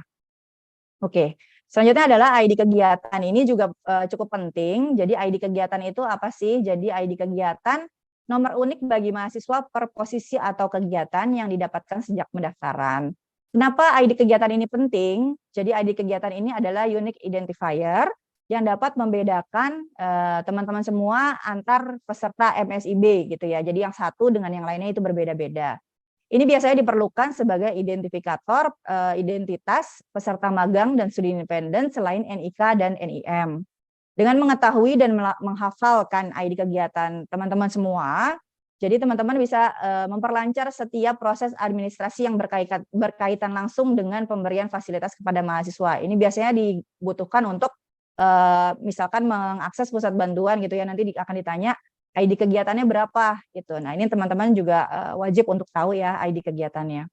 Oke, selanjutnya adalah ID kegiatan. Ini juga cukup penting. Jadi ID kegiatan itu apa sih? Jadi ID kegiatan nomor unik bagi mahasiswa per posisi atau kegiatan yang didapatkan sejak pendaftaran. Kenapa ID kegiatan ini penting? Jadi ID kegiatan ini adalah unique identifier yang dapat membedakan teman-teman semua antar peserta MSIB gitu ya. Jadi yang satu dengan yang lainnya itu berbeda-beda. Ini biasanya diperlukan sebagai identifikator identitas peserta magang dan studi independen selain NIK dan NIM. Dengan mengetahui dan menghafalkan ID kegiatan teman-teman semua, jadi teman-teman bisa memperlancar setiap proses administrasi yang berkaitan langsung dengan pemberian fasilitas kepada mahasiswa. Ini biasanya dibutuhkan untuk misalkan mengakses pusat bantuan gitu ya, nanti akan ditanya ID kegiatannya berapa gitu. Nah, ini teman-teman juga wajib untuk tahu ya ID kegiatannya.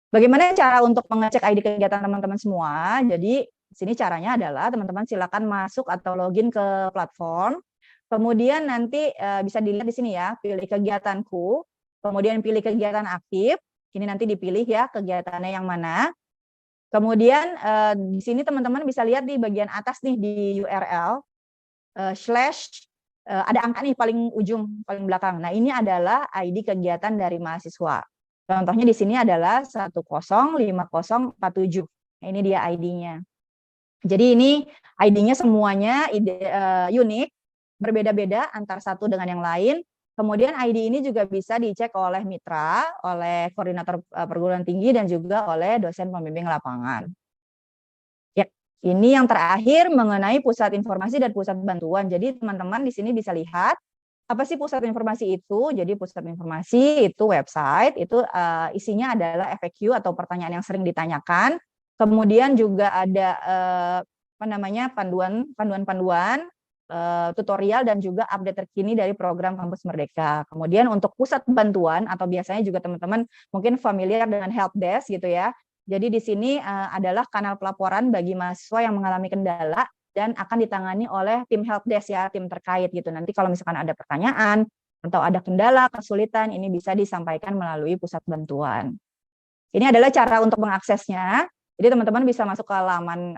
Bagaimana cara untuk mengecek ID kegiatan teman-teman semua? Jadi di sini caranya adalah teman-teman silakan masuk atau login ke platform. Kemudian nanti bisa dilihat di sini ya, pilih kegiatanku, kemudian pilih kegiatan aktif. Ini nanti dipilih ya kegiatannya yang mana. Kemudian di sini teman-teman bisa lihat di bagian atas nih di URL slash ada angka nih paling ujung paling belakang. Nah, ini adalah ID kegiatan dari mahasiswa. Contohnya di sini adalah 105047. Nah, ini dia ID-nya. Jadi ini ID-nya semuanya unik, berbeda-beda antar satu dengan yang lain. Kemudian ID ini juga bisa dicek oleh mitra, oleh koordinator perguruan tinggi, dan juga oleh dosen pembimbing lapangan. Ya, ini yang terakhir mengenai pusat informasi dan pusat bantuan. Jadi teman-teman di sini bisa lihat apa sih pusat informasi itu. Jadi pusat informasi itu website, itu isinya adalah FAQ atau pertanyaan yang sering ditanyakan. Kemudian juga ada panduan-panduan, tutorial dan juga update terkini dari program Kampus Merdeka. Kemudian untuk pusat bantuan atau biasanya juga teman-teman mungkin familiar dengan help desk gitu ya. Jadi di sini adalah kanal pelaporan bagi mahasiswa yang mengalami kendala dan akan ditangani oleh tim help desk ya, tim terkait gitu. Nanti kalau misalkan ada pertanyaan atau ada kendala, kesulitan, ini bisa disampaikan melalui pusat bantuan. Ini adalah cara untuk mengaksesnya. Jadi teman-teman bisa masuk ke halaman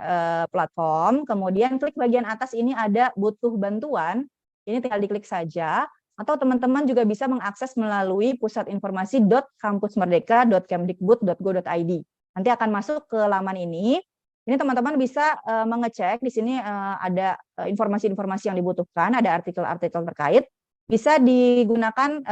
platform, kemudian klik bagian atas ini ada butuh bantuan, ini tinggal diklik saja, atau teman-teman juga bisa mengakses melalui pusatinformasi.kampusmerdeka.kemdikbud.go.id. Nanti akan masuk ke laman ini teman-teman bisa mengecek, di sini ada informasi-informasi yang dibutuhkan, ada artikel-artikel terkait, bisa digunakan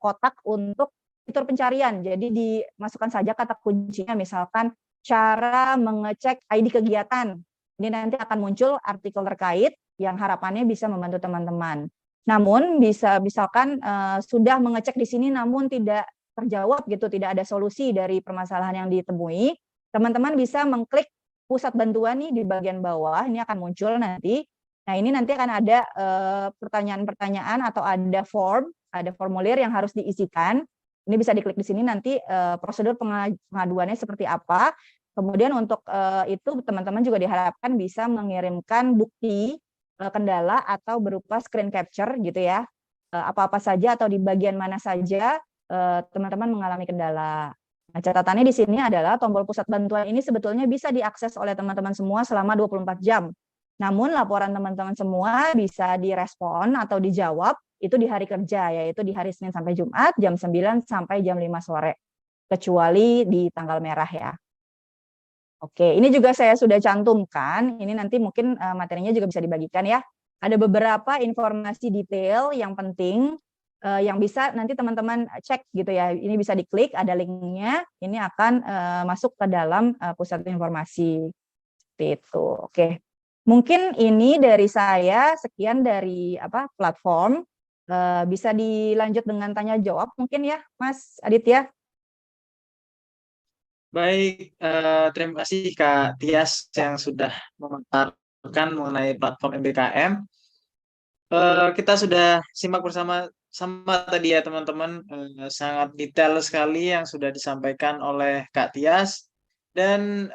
kotak untuk fitur pencarian. Jadi dimasukkan saja kata kuncinya, misalkan cara mengecek ID kegiatan. Ini nanti akan muncul artikel terkait yang harapannya bisa membantu teman-teman. Namun misalkan sudah mengecek di sini namun tidak terjawab gitu, tidak ada solusi dari permasalahan yang ditemui, teman-teman bisa mengklik pusat bantuan nih di bagian bawah, ini akan muncul nanti. Nah, ini nanti akan ada pertanyaan-pertanyaan atau ada formulir yang harus diisikan. Ini bisa diklik di sini nanti prosedur pengaduannya seperti apa. Kemudian untuk itu teman-teman juga diharapkan bisa mengirimkan bukti kendala atau berupa screen capture gitu ya. Apa-apa saja atau di bagian mana saja teman-teman mengalami kendala. Nah, catatannya di sini adalah tombol pusat bantuan ini sebetulnya bisa diakses oleh teman-teman semua selama 24 jam. Namun laporan teman-teman semua bisa direspon atau dijawab itu di hari kerja, yaitu di hari Senin sampai Jumat jam 9 sampai jam 5 sore, kecuali di tanggal merah ya. Oke, ini juga saya sudah cantumkan, ini nanti mungkin materinya juga bisa dibagikan ya. Ada beberapa informasi detail yang penting yang bisa nanti teman-teman cek gitu ya. Ini bisa diklik, ada linknya, ini akan masuk ke dalam pusat informasi. Seperti itu. Oke, mungkin ini dari saya, sekian dari platform. Bisa dilanjut dengan tanya jawab mungkin ya Mas Aditya. Baik, terima kasih Kak Tias yang sudah memaparkan mengenai platform MBKM. Kita sudah simak bersama tadi ya teman-teman, sangat detail sekali yang sudah disampaikan oleh Kak Tias, dan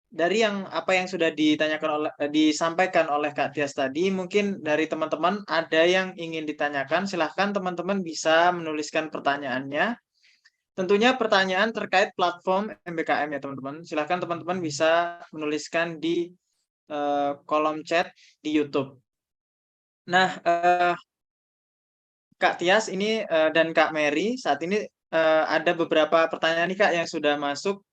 dari apa yang sudah disampaikan oleh Kak Tias tadi, mungkin dari teman-teman ada yang ingin ditanyakan, silahkan teman-teman bisa menuliskan pertanyaannya. Tentunya pertanyaan terkait platform MBKM ya teman-teman. Silahkan teman-teman bisa menuliskan di kolom chat di YouTube. Nah, Kak Tias ini dan Kak Mary, saat ini ada beberapa pertanyaan nih Kak yang sudah masuk.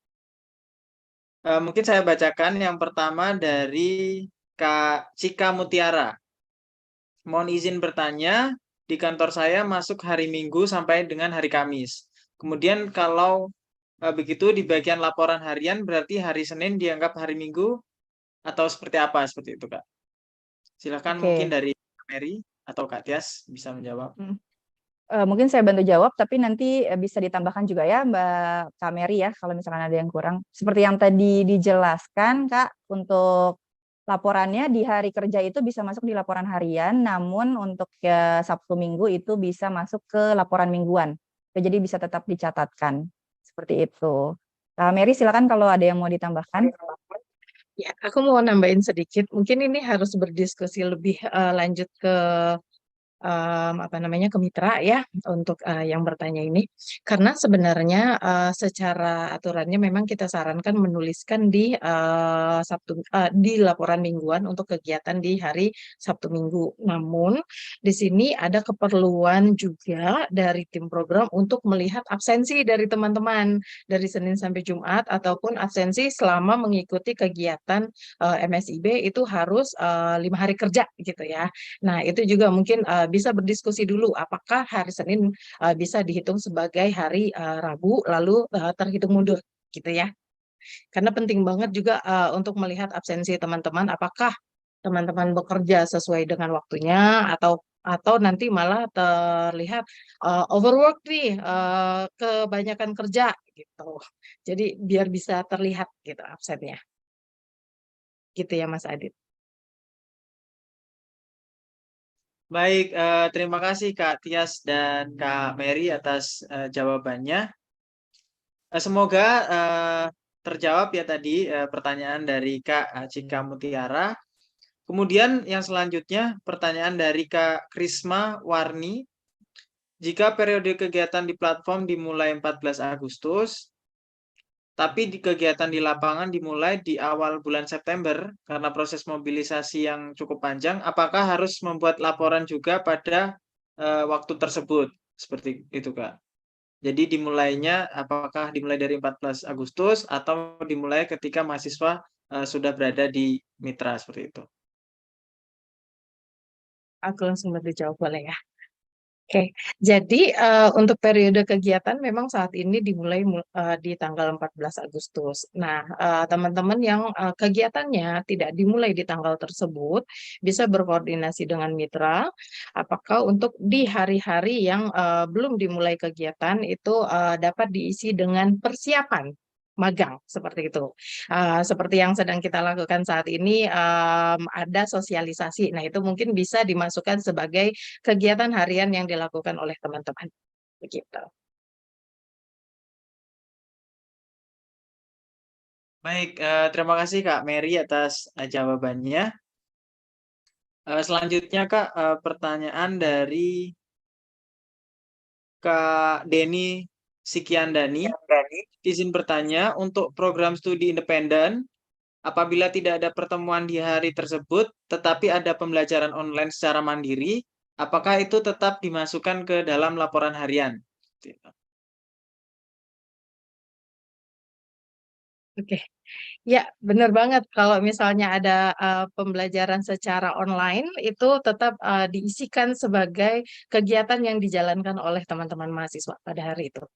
Mungkin saya bacakan yang pertama dari Kak Cika Mutiara. Mohon izin bertanya, di kantor saya masuk hari Minggu sampai dengan hari Kamis. Kemudian kalau begitu di bagian laporan harian berarti hari Senin dianggap hari Minggu atau seperti apa seperti itu Kak? Silakan mungkin Oke. dari Kak Mary atau Kak Tias bisa menjawab. Mungkin saya bantu jawab, tapi nanti bisa ditambahkan juga ya Mbak Kak Mary ya, kalau misalkan ada yang kurang. Seperti yang tadi dijelaskan Kak, untuk laporannya di hari kerja itu bisa masuk di laporan harian, namun untuk Sabtu Minggu itu bisa masuk ke laporan mingguan. Jadi bisa tetap dicatatkan. Seperti itu. Kak Mary silakan kalau ada yang mau ditambahkan. Ya, aku mau nambahin sedikit. Mungkin ini harus berdiskusi lebih lanjut ke ke mitra ya untuk yang bertanya ini, karena sebenarnya secara aturannya memang kita sarankan menuliskan di di laporan mingguan untuk kegiatan di hari Sabtu Minggu. Namun di sini ada keperluan juga dari tim program untuk melihat absensi dari teman-teman dari Senin sampai Jumat ataupun absensi selama mengikuti kegiatan MSIB itu harus 5 hari kerja gitu ya. Nah, itu juga mungkin bisa berdiskusi dulu apakah hari Senin bisa dihitung sebagai hari Rabu lalu terhitung mundur gitu ya. Karena penting banget juga untuk melihat absensi teman-teman, apakah teman-teman bekerja sesuai dengan waktunya atau nanti malah terlihat overwork nih, kebanyakan kerja gitu. Jadi biar bisa terlihat gitu absennya. Gitu ya Mas Adit. Baik, terima kasih Kak Tias dan Kak Mary atas jawabannya. Semoga terjawab ya tadi pertanyaan dari Kak Cika Mutiara. Kemudian yang selanjutnya pertanyaan dari Kak Krisma Warni. Jika periode kegiatan di platform dimulai 14 Agustus, tapi di kegiatan di lapangan dimulai di awal bulan September karena proses mobilisasi yang cukup panjang, apakah harus membuat laporan juga pada waktu tersebut? Seperti itu, Kak. Jadi dimulainya apakah dimulai dari 14 Agustus atau dimulai ketika mahasiswa sudah berada di mitra seperti itu? Aku langsung dijawab boleh ya. Oke, jadi untuk periode kegiatan memang saat ini dimulai di tanggal 14 Agustus. Nah, teman-teman yang kegiatannya tidak dimulai di tanggal tersebut bisa berkoordinasi dengan mitra. Apakah untuk di hari-hari yang belum dimulai kegiatan itu dapat diisi dengan persiapan magang seperti itu. Seperti yang sedang kita lakukan saat ini ada sosialisasi. Nah, itu mungkin bisa dimasukkan sebagai kegiatan harian yang dilakukan oleh teman-teman. Begitu. Baik, terima kasih Kak Mary atas jawabannya. Selanjutnya Kak, pertanyaan dari Kak Denny Sikiandani. Izin bertanya, untuk program studi independen, apabila tidak ada pertemuan di hari tersebut, tetapi ada pembelajaran online secara mandiri, apakah itu tetap dimasukkan ke dalam laporan harian? Oke, ya benar banget. Kalau misalnya ada pembelajaran secara online, itu tetap diisikan sebagai kegiatan yang dijalankan oleh teman-teman mahasiswa pada hari itu.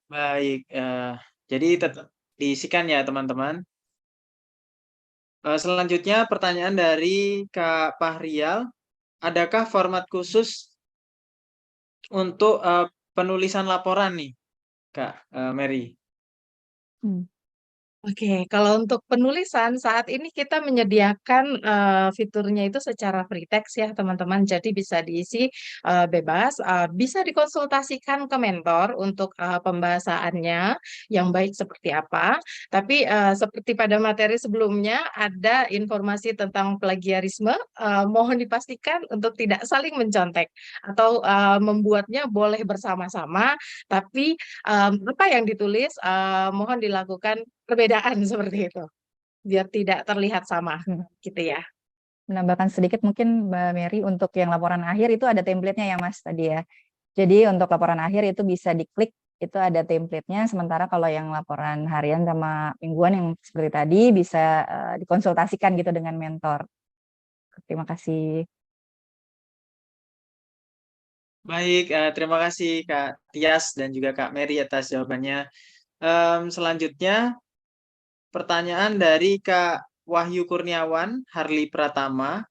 Baik, jadi tetap diisikan ya teman-teman. Selanjutnya pertanyaan dari Kak Pahrial, adakah format khusus untuk penulisan laporan nih, Kak Mary? Oke, kalau untuk penulisan saat ini kita menyediakan fiturnya itu secara free text ya teman-teman. Jadi bisa diisi bebas, bisa dikonsultasikan ke mentor untuk pembahasaannya yang baik seperti apa. Tapi seperti pada materi sebelumnya ada informasi tentang plagiarisme, mohon dipastikan untuk tidak saling mencontek atau membuatnya boleh bersama-sama, tapi apa yang ditulis mohon dilakukan perbedaan seperti itu, biar tidak terlihat sama, Hmm. gitu ya. Menambahkan sedikit mungkin Mbak Mary untuk yang laporan akhir itu ada template-nya ya Mas tadi ya. Jadi untuk laporan akhir itu bisa diklik, itu ada template-nya. Sementara kalau yang laporan harian sama mingguan yang seperti tadi bisa dikonsultasikan gitu dengan mentor. Terima kasih. Baik, terima kasih Kak Tias dan juga Kak Mary atas jawabannya. Selanjutnya, pertanyaan dari Kak Wahyu Kurniawan, Harli Pratama.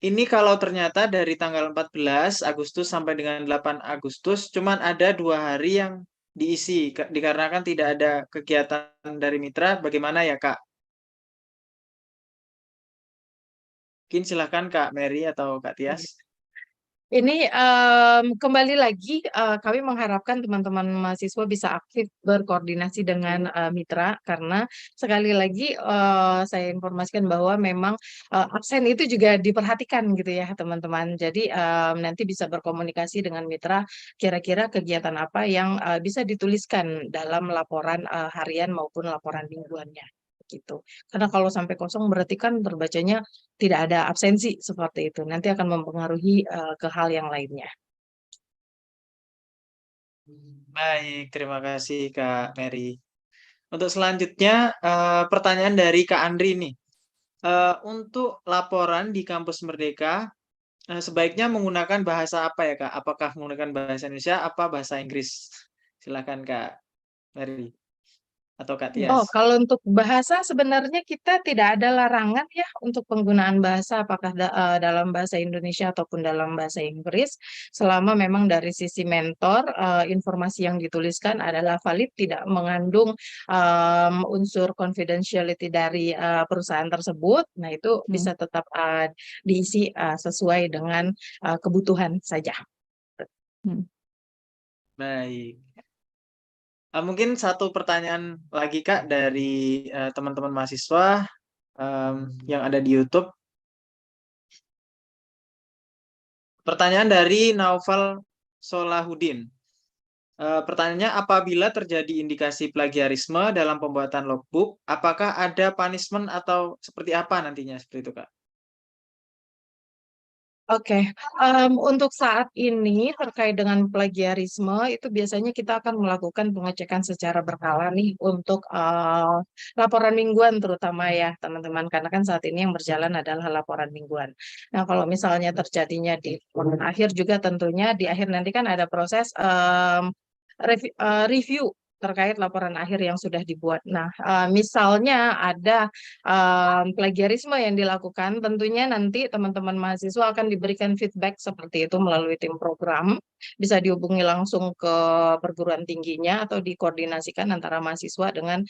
Ini kalau ternyata dari tanggal 14 Agustus sampai dengan 8 Agustus, cuman ada 2 hari yang diisi, dikarenakan tidak ada kegiatan dari mitra, bagaimana ya Kak? Mungkin silahkan Kak Mary atau Kak Tias. Ini kembali lagi kami mengharapkan teman-teman mahasiswa bisa aktif berkoordinasi dengan mitra karena sekali lagi saya informasikan bahwa memang absen itu juga diperhatikan gitu ya teman-teman. Jadi nanti bisa berkomunikasi dengan mitra kira-kira kegiatan apa yang bisa dituliskan dalam laporan harian maupun laporan mingguannya gitu. Karena kalau sampai kosong berarti kan terbacanya tidak ada absensi seperti itu. Nanti akan mempengaruhi ke hal yang lainnya. Baik, terima kasih Kak Mary. Untuk selanjutnya, pertanyaan dari Kak Andri nih. Untuk laporan di Kampus Merdeka, sebaiknya menggunakan bahasa apa ya Kak? Apakah menggunakan bahasa Indonesia, apa bahasa Inggris? Silakan Kak Mary atau Kak Oh, Tias. kalau untuk bahasa sebenarnya kita tidak ada larangan ya untuk penggunaan bahasa apakah dalam bahasa Indonesia ataupun dalam bahasa Inggris selama memang dari sisi mentor informasi yang dituliskan adalah valid tidak mengandung unsur confidentiality dari perusahaan tersebut. Nah, itu Hmm. bisa tetap diisi sesuai dengan kebutuhan saja. Hmm. Baik. Mungkin satu pertanyaan lagi Kak dari teman-teman mahasiswa yang ada di YouTube. Pertanyaan dari Naufal Solahuddin. Pertanyaannya, apabila terjadi indikasi plagiarisme dalam pembuatan logbook, apakah ada punishment atau seperti apa nantinya seperti itu Kak? Oke, untuk saat ini terkait dengan plagiarisme itu biasanya kita akan melakukan pengecekan secara berkala nih untuk laporan mingguan terutama ya teman-teman karena kan saat ini yang berjalan adalah laporan mingguan. Nah kalau misalnya terjadinya di laporan akhir juga tentunya di akhir nanti kan ada proses review terkait laporan akhir yang sudah dibuat. Nah, misalnya ada plagiarisme yang dilakukan, tentunya nanti teman-teman mahasiswa akan diberikan feedback seperti itu melalui tim program. Bisa dihubungi langsung ke perguruan tingginya atau dikoordinasikan antara mahasiswa dengan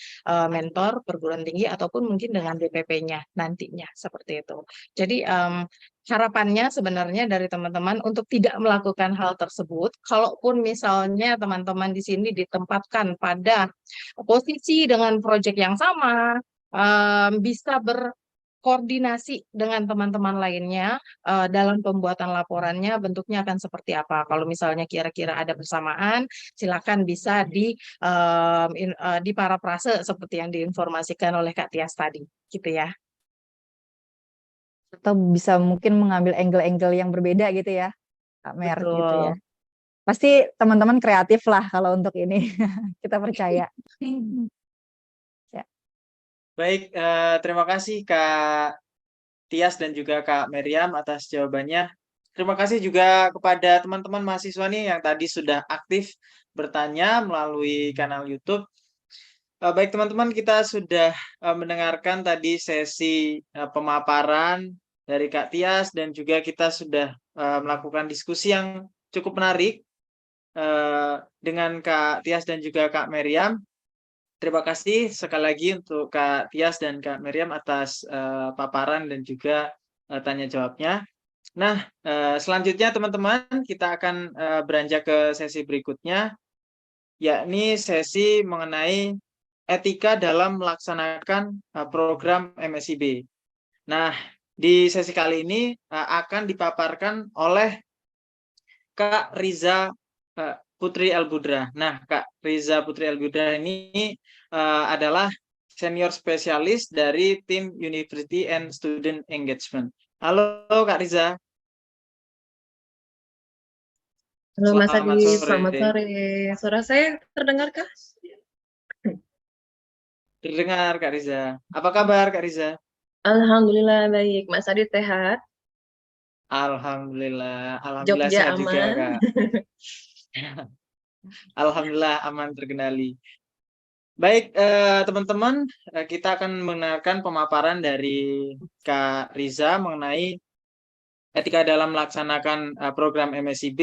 mentor perguruan tinggi ataupun mungkin dengan DPP-nya nantinya seperti itu. Jadi harapannya sebenarnya dari teman-teman untuk tidak melakukan hal tersebut. Kalaupun misalnya teman-teman di sini ditempatkan pada posisi dengan proyek yang sama, bisa berkoordinasi dengan teman-teman lainnya dalam pembuatan laporannya bentuknya akan seperti apa. Kalau misalnya kira-kira ada bersamaan, silakan bisa di parafrase seperti yang diinformasikan oleh Kak Tias tadi, gitu ya. Atau bisa mungkin mengambil angle-angle yang berbeda gitu ya, Kak Mer gitu ya. Betul. Pasti teman-teman kreatif lah kalau untuk ini. Kita percaya. Ya. Baik, terima kasih Kak Tias dan juga Kak Meriam atas jawabannya. Terima kasih juga kepada teman-teman mahasiswa nih yang tadi sudah aktif bertanya melalui kanal YouTube. Baik teman-teman, kita sudah mendengarkan tadi sesi pemaparan dari Kak Tias dan juga kita sudah melakukan diskusi yang cukup menarik dengan Kak Tias dan juga Kak Meriam. terima kasih sekali lagi untuk Kak Tias dan Kak Miriam atas paparan dan juga tanya jawabnya. Nah, selanjutnya teman-teman kita akan beranjak ke sesi berikutnya, yakni sesi mengenai etika dalam melaksanakan program MSIB. Nah, di sesi kali ini akan dipaparkan oleh Kak Riza Putri Elbudra. Nah, Kak Riza Putri Elbudra ini adalah senior spesialis dari tim University and Student Engagement. Halo Kak Riza. Halo Mas Selamat Adi, sore. selamat sore. Suara saya terdengarkah? Terdengar Kak Riza. Apa kabar Kak Riza? Alhamdulillah baik. Mas Adi sehat? Alhamdulillah Jogja sehat juga aman? Kak. Alhamdulillah aman terkendali. Baik, teman-teman, kita akan mendengarkan pemaparan dari Kak Riza mengenai etika dalam melaksanakan program MSIB.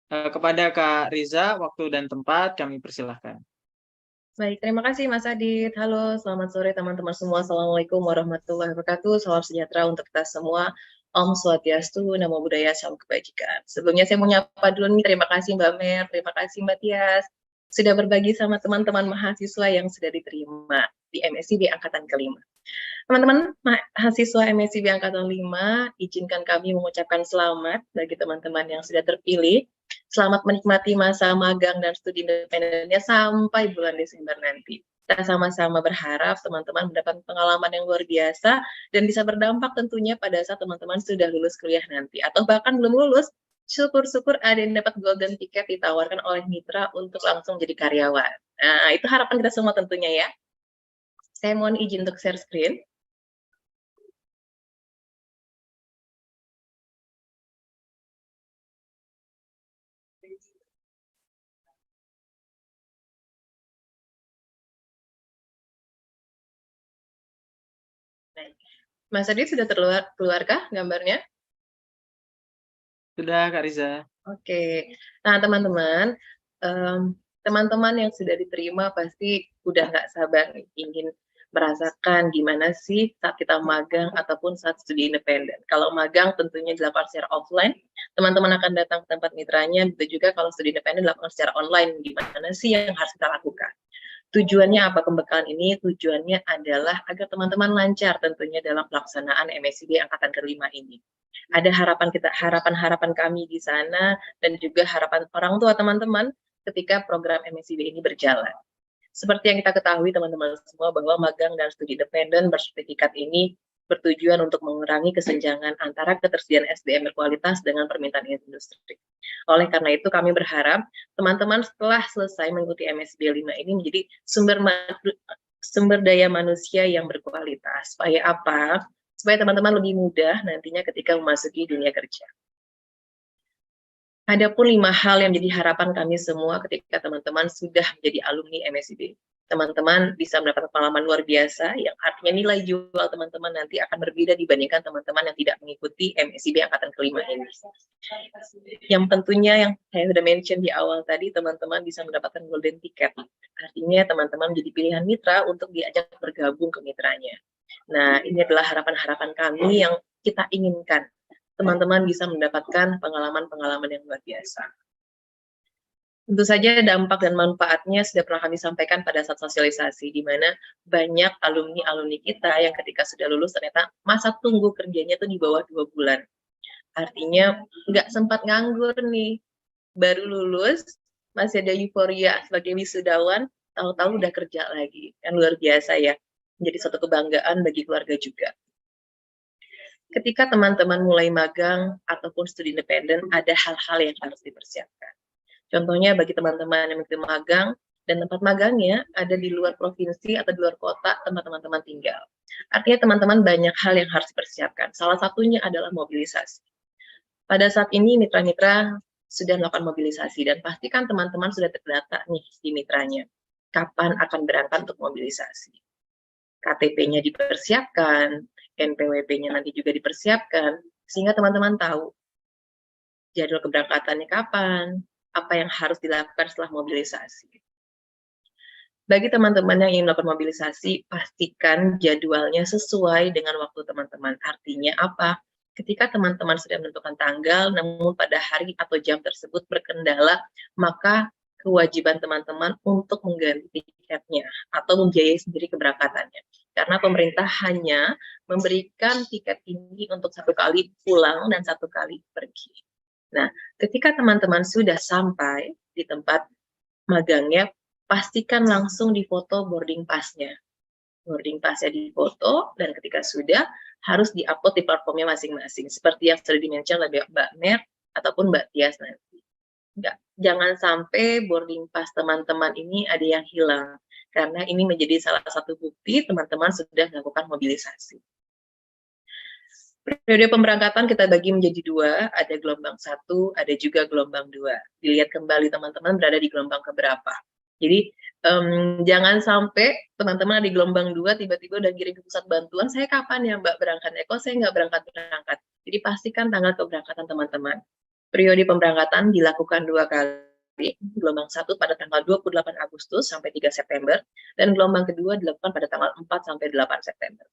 Kepada Kak Riza, waktu dan tempat kami persilahkan. Baik, terima kasih Mas Adit. Halo, selamat sore teman-teman semua. Assalamualaikum warahmatullahi wabarakatuh. Salam sejahtera untuk kita semua. Om Swastiastu, Namo Buddhaya, Salam Kebajikan. Sebelumnya saya mau nyapa dulu nih, terima kasih Mbak Mer, terima kasih Mbak Tias, sudah berbagi sama teman-teman mahasiswa yang sudah diterima di MSIB Angkatan kelima. Teman-teman mahasiswa MSIB Angkatan 5, izinkan kami mengucapkan selamat bagi teman-teman yang sudah terpilih. Selamat menikmati masa magang dan studi independennya sampai bulan Desember nanti. Kita sama-sama berharap teman-teman mendapat pengalaman yang luar biasa dan bisa berdampak tentunya pada saat teman-teman sudah lulus kuliah nanti. Atau bahkan belum lulus, syukur-syukur ada yang dapat golden ticket ditawarkan oleh mitra untuk langsung jadi karyawan. Nah, itu harapan kita semua tentunya ya. Saya mohon izin untuk share screen. Mas Adi sudah keluarkah gambarnya? Sudah Kak Riza. Oke, nah teman-teman, teman-teman yang sudah diterima pasti udah nggak sabar nih, ingin merasakan gimana sih saat kita magang ataupun saat studi independen. Kalau magang tentunya dilakukan secara offline, teman-teman akan datang ke tempat mitranya, begitu juga kalau studi independen dilakukan secara online, gimana sih yang harus kita lakukan. Tujuannya apa pembekalan ini? Tujuannya adalah agar teman-teman lancar tentunya dalam pelaksanaan MSIB Angkatan ke-5 ini. Ada harapan kami di sana dan juga harapan orang tua teman-teman ketika program MSIB ini berjalan. Seperti yang kita ketahui teman-teman semua bahwa magang dan studi independen bersertifikat ini bertujuan untuk mengurangi kesenjangan antara ketersediaan SDM berkualitas dengan permintaan industri. Oleh karena itu kami berharap teman-teman setelah selesai mengikuti MSIB 5 ini menjadi sumber daya manusia yang berkualitas. Supaya apa? Supaya teman-teman lebih mudah nantinya ketika memasuki dunia kerja. Adapun 5 hal yang menjadi harapan kami semua ketika teman-teman sudah menjadi alumni MSIB. Teman-teman bisa mendapat pengalaman luar biasa yang artinya nilai jual teman-teman nanti akan berbeda dibandingkan teman-teman yang tidak mengikuti MSIB Angkatan ke-5 ini. Yang tentunya yang saya sudah mention di awal tadi, teman-teman bisa mendapatkan golden ticket. Artinya teman-teman menjadi pilihan mitra untuk diajak bergabung ke mitranya. Nah, ini adalah harapan-harapan kami yang kita inginkan. Teman-teman bisa mendapatkan pengalaman-pengalaman yang luar biasa. Tentu saja dampak dan manfaatnya sudah pernah kami sampaikan pada saat sosialisasi, di mana banyak alumni-alumni kita yang ketika sudah lulus ternyata masa tunggu kerjanya itu di bawah 2 bulan. Artinya nggak sempat nganggur nih, baru lulus, masih ada euforia sebagai wisudawan, tahu-tahu udah kerja lagi. Kan luar biasa ya, menjadi suatu kebanggaan bagi keluarga juga. Ketika teman-teman mulai magang ataupun studi independen, ada hal-hal yang harus dipersiapkan. Contohnya bagi teman-teman yang mengikuti magang dan tempat magangnya ada di luar provinsi atau di luar kota tempat teman-teman tinggal. Artinya teman-teman banyak hal yang harus dipersiapkan. Salah satunya adalah mobilisasi. Pada saat ini mitra-mitra sudah melakukan mobilisasi dan pastikan teman-teman sudah terdata nih di mitranya. Kapan akan berangkat untuk mobilisasi? KTP-nya dipersiapkan, NPWP-nya nanti juga dipersiapkan, sehingga teman-teman tahu jadwal keberangkatannya kapan, apa yang harus dilakukan setelah mobilisasi. Bagi teman-teman yang ingin melakukan mobilisasi, pastikan jadwalnya sesuai dengan waktu teman-teman. Artinya apa? Ketika teman-teman sudah menentukan tanggal, namun pada hari atau jam tersebut berkendala, maka kewajiban teman-teman untuk mengganti tiketnya atau membiayai sendiri keberangkatannya. Karena pemerintah hanya memberikan tiket ini untuk 1 kali pulang dan 1 kali pergi. Nah, ketika teman-teman sudah sampai di tempat magangnya, pastikan langsung difoto boarding pass-nya. Boarding pass-nya difoto, dan ketika sudah, harus di-upload di platformnya masing-masing. Seperti yang sudah di-mention oleh Mbak Mer ataupun Mbak Tias nanti. Jangan sampai boarding pass teman-teman ini ada yang hilang. Karena ini menjadi salah satu bukti teman-teman sudah melakukan mobilisasi. Periode pemberangkatan kita bagi menjadi 2, ada gelombang 1, ada juga gelombang 2. Dilihat kembali teman-teman berada di gelombang keberapa. Jadi jangan sampai teman-teman di gelombang 2 tiba-tiba udah kirim ke pusat bantuan, saya kapan ya Mbak berangkatnya? Kok saya nggak berangkat-berangkat? Jadi pastikan tanggal keberangkatan teman-teman. Periode pemberangkatan dilakukan 2 kali, gelombang 1 pada tanggal 28 Agustus sampai 3 September, dan gelombang kedua dilakukan pada tanggal 4 sampai 8 September.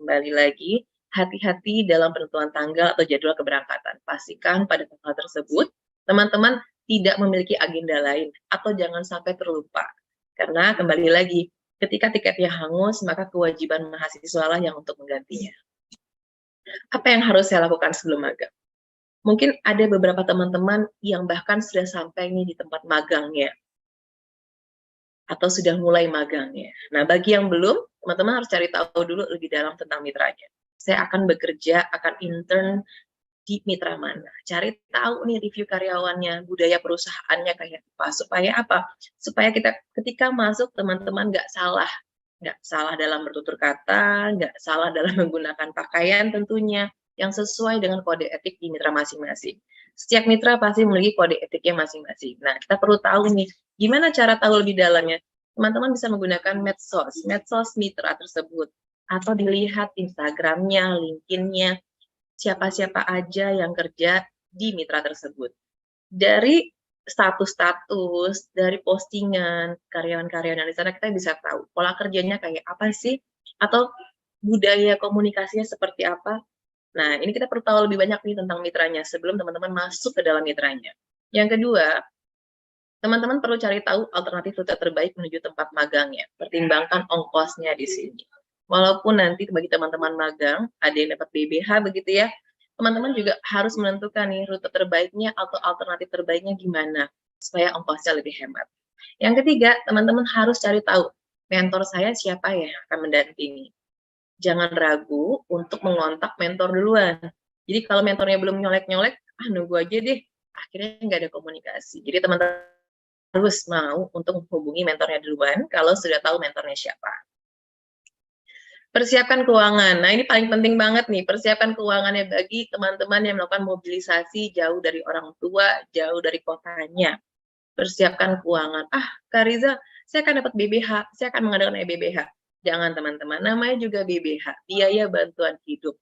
Kembali lagi, hati-hati dalam penentuan tanggal atau jadwal keberangkatan. Pastikan pada tanggal tersebut, teman-teman tidak memiliki agenda lain, atau jangan sampai terlupa. Karena kembali lagi, ketika tiketnya hangus, maka kewajiban mahasiswa lah yang untuk menggantinya. Apa yang harus saya lakukan sebelum magang? Mungkin ada beberapa teman-teman yang bahkan sudah sampai nih di tempat magangnya, atau sudah mulai magangnya. Nah, bagi yang belum, teman-teman harus cari tahu dulu lebih dalam tentang mitranya. Saya akan bekerja, akan intern di mitra mana. Cari tahu nih review karyawannya, budaya perusahaannya kayak apa. Supaya apa? Supaya kita ketika masuk teman-teman nggak salah dalam bertutur kata, nggak salah dalam menggunakan pakaian tentunya, yang sesuai dengan kode etik di mitra masing-masing. Setiap mitra pasti memiliki kode etiknya masing-masing. Nah, kita perlu tahu nih, gimana cara tahu lebih dalamnya? Teman-teman bisa menggunakan medsos mitra tersebut, atau dilihat Instagramnya, LinkedIn-nya, siapa-siapa aja yang kerja di mitra tersebut. Dari status-status, dari postingan, karyawan-karyawan yang di sana, kita bisa tahu pola kerjanya kayak apa sih, atau budaya komunikasinya seperti apa. Nah, ini kita perlu tahu lebih banyak nih tentang mitranya sebelum teman-teman masuk ke dalam mitranya. Yang kedua, teman-teman perlu cari tahu alternatif rute terbaik menuju tempat magangnya. Pertimbangkan ongkosnya di sini. Walaupun nanti bagi teman-teman magang, ada yang dapat BBH begitu ya, teman-teman juga harus menentukan nih rute terbaiknya atau alternatif terbaiknya gimana, supaya ongkosnya lebih hemat. Yang ketiga, teman-teman harus cari tahu, mentor saya siapa ya yang akan mendampingi. Jangan ragu untuk mengontak mentor duluan. Jadi kalau mentornya belum nyolek-nyolek, nunggu aja deh, akhirnya nggak ada komunikasi. Jadi teman-teman harus mau untuk menghubungi mentornya duluan kalau sudah tahu mentornya siapa. Persiapkan keuangan. Nah, ini paling penting banget nih, persiapkan keuangannya bagi teman-teman yang melakukan mobilisasi jauh dari orang tua, jauh dari kotanya. Persiapkan keuangan. Kak Riza, saya akan dapat BBH, saya akan mengadakan BBH. Jangan teman-teman, namanya juga BBH, biaya bantuan hidup.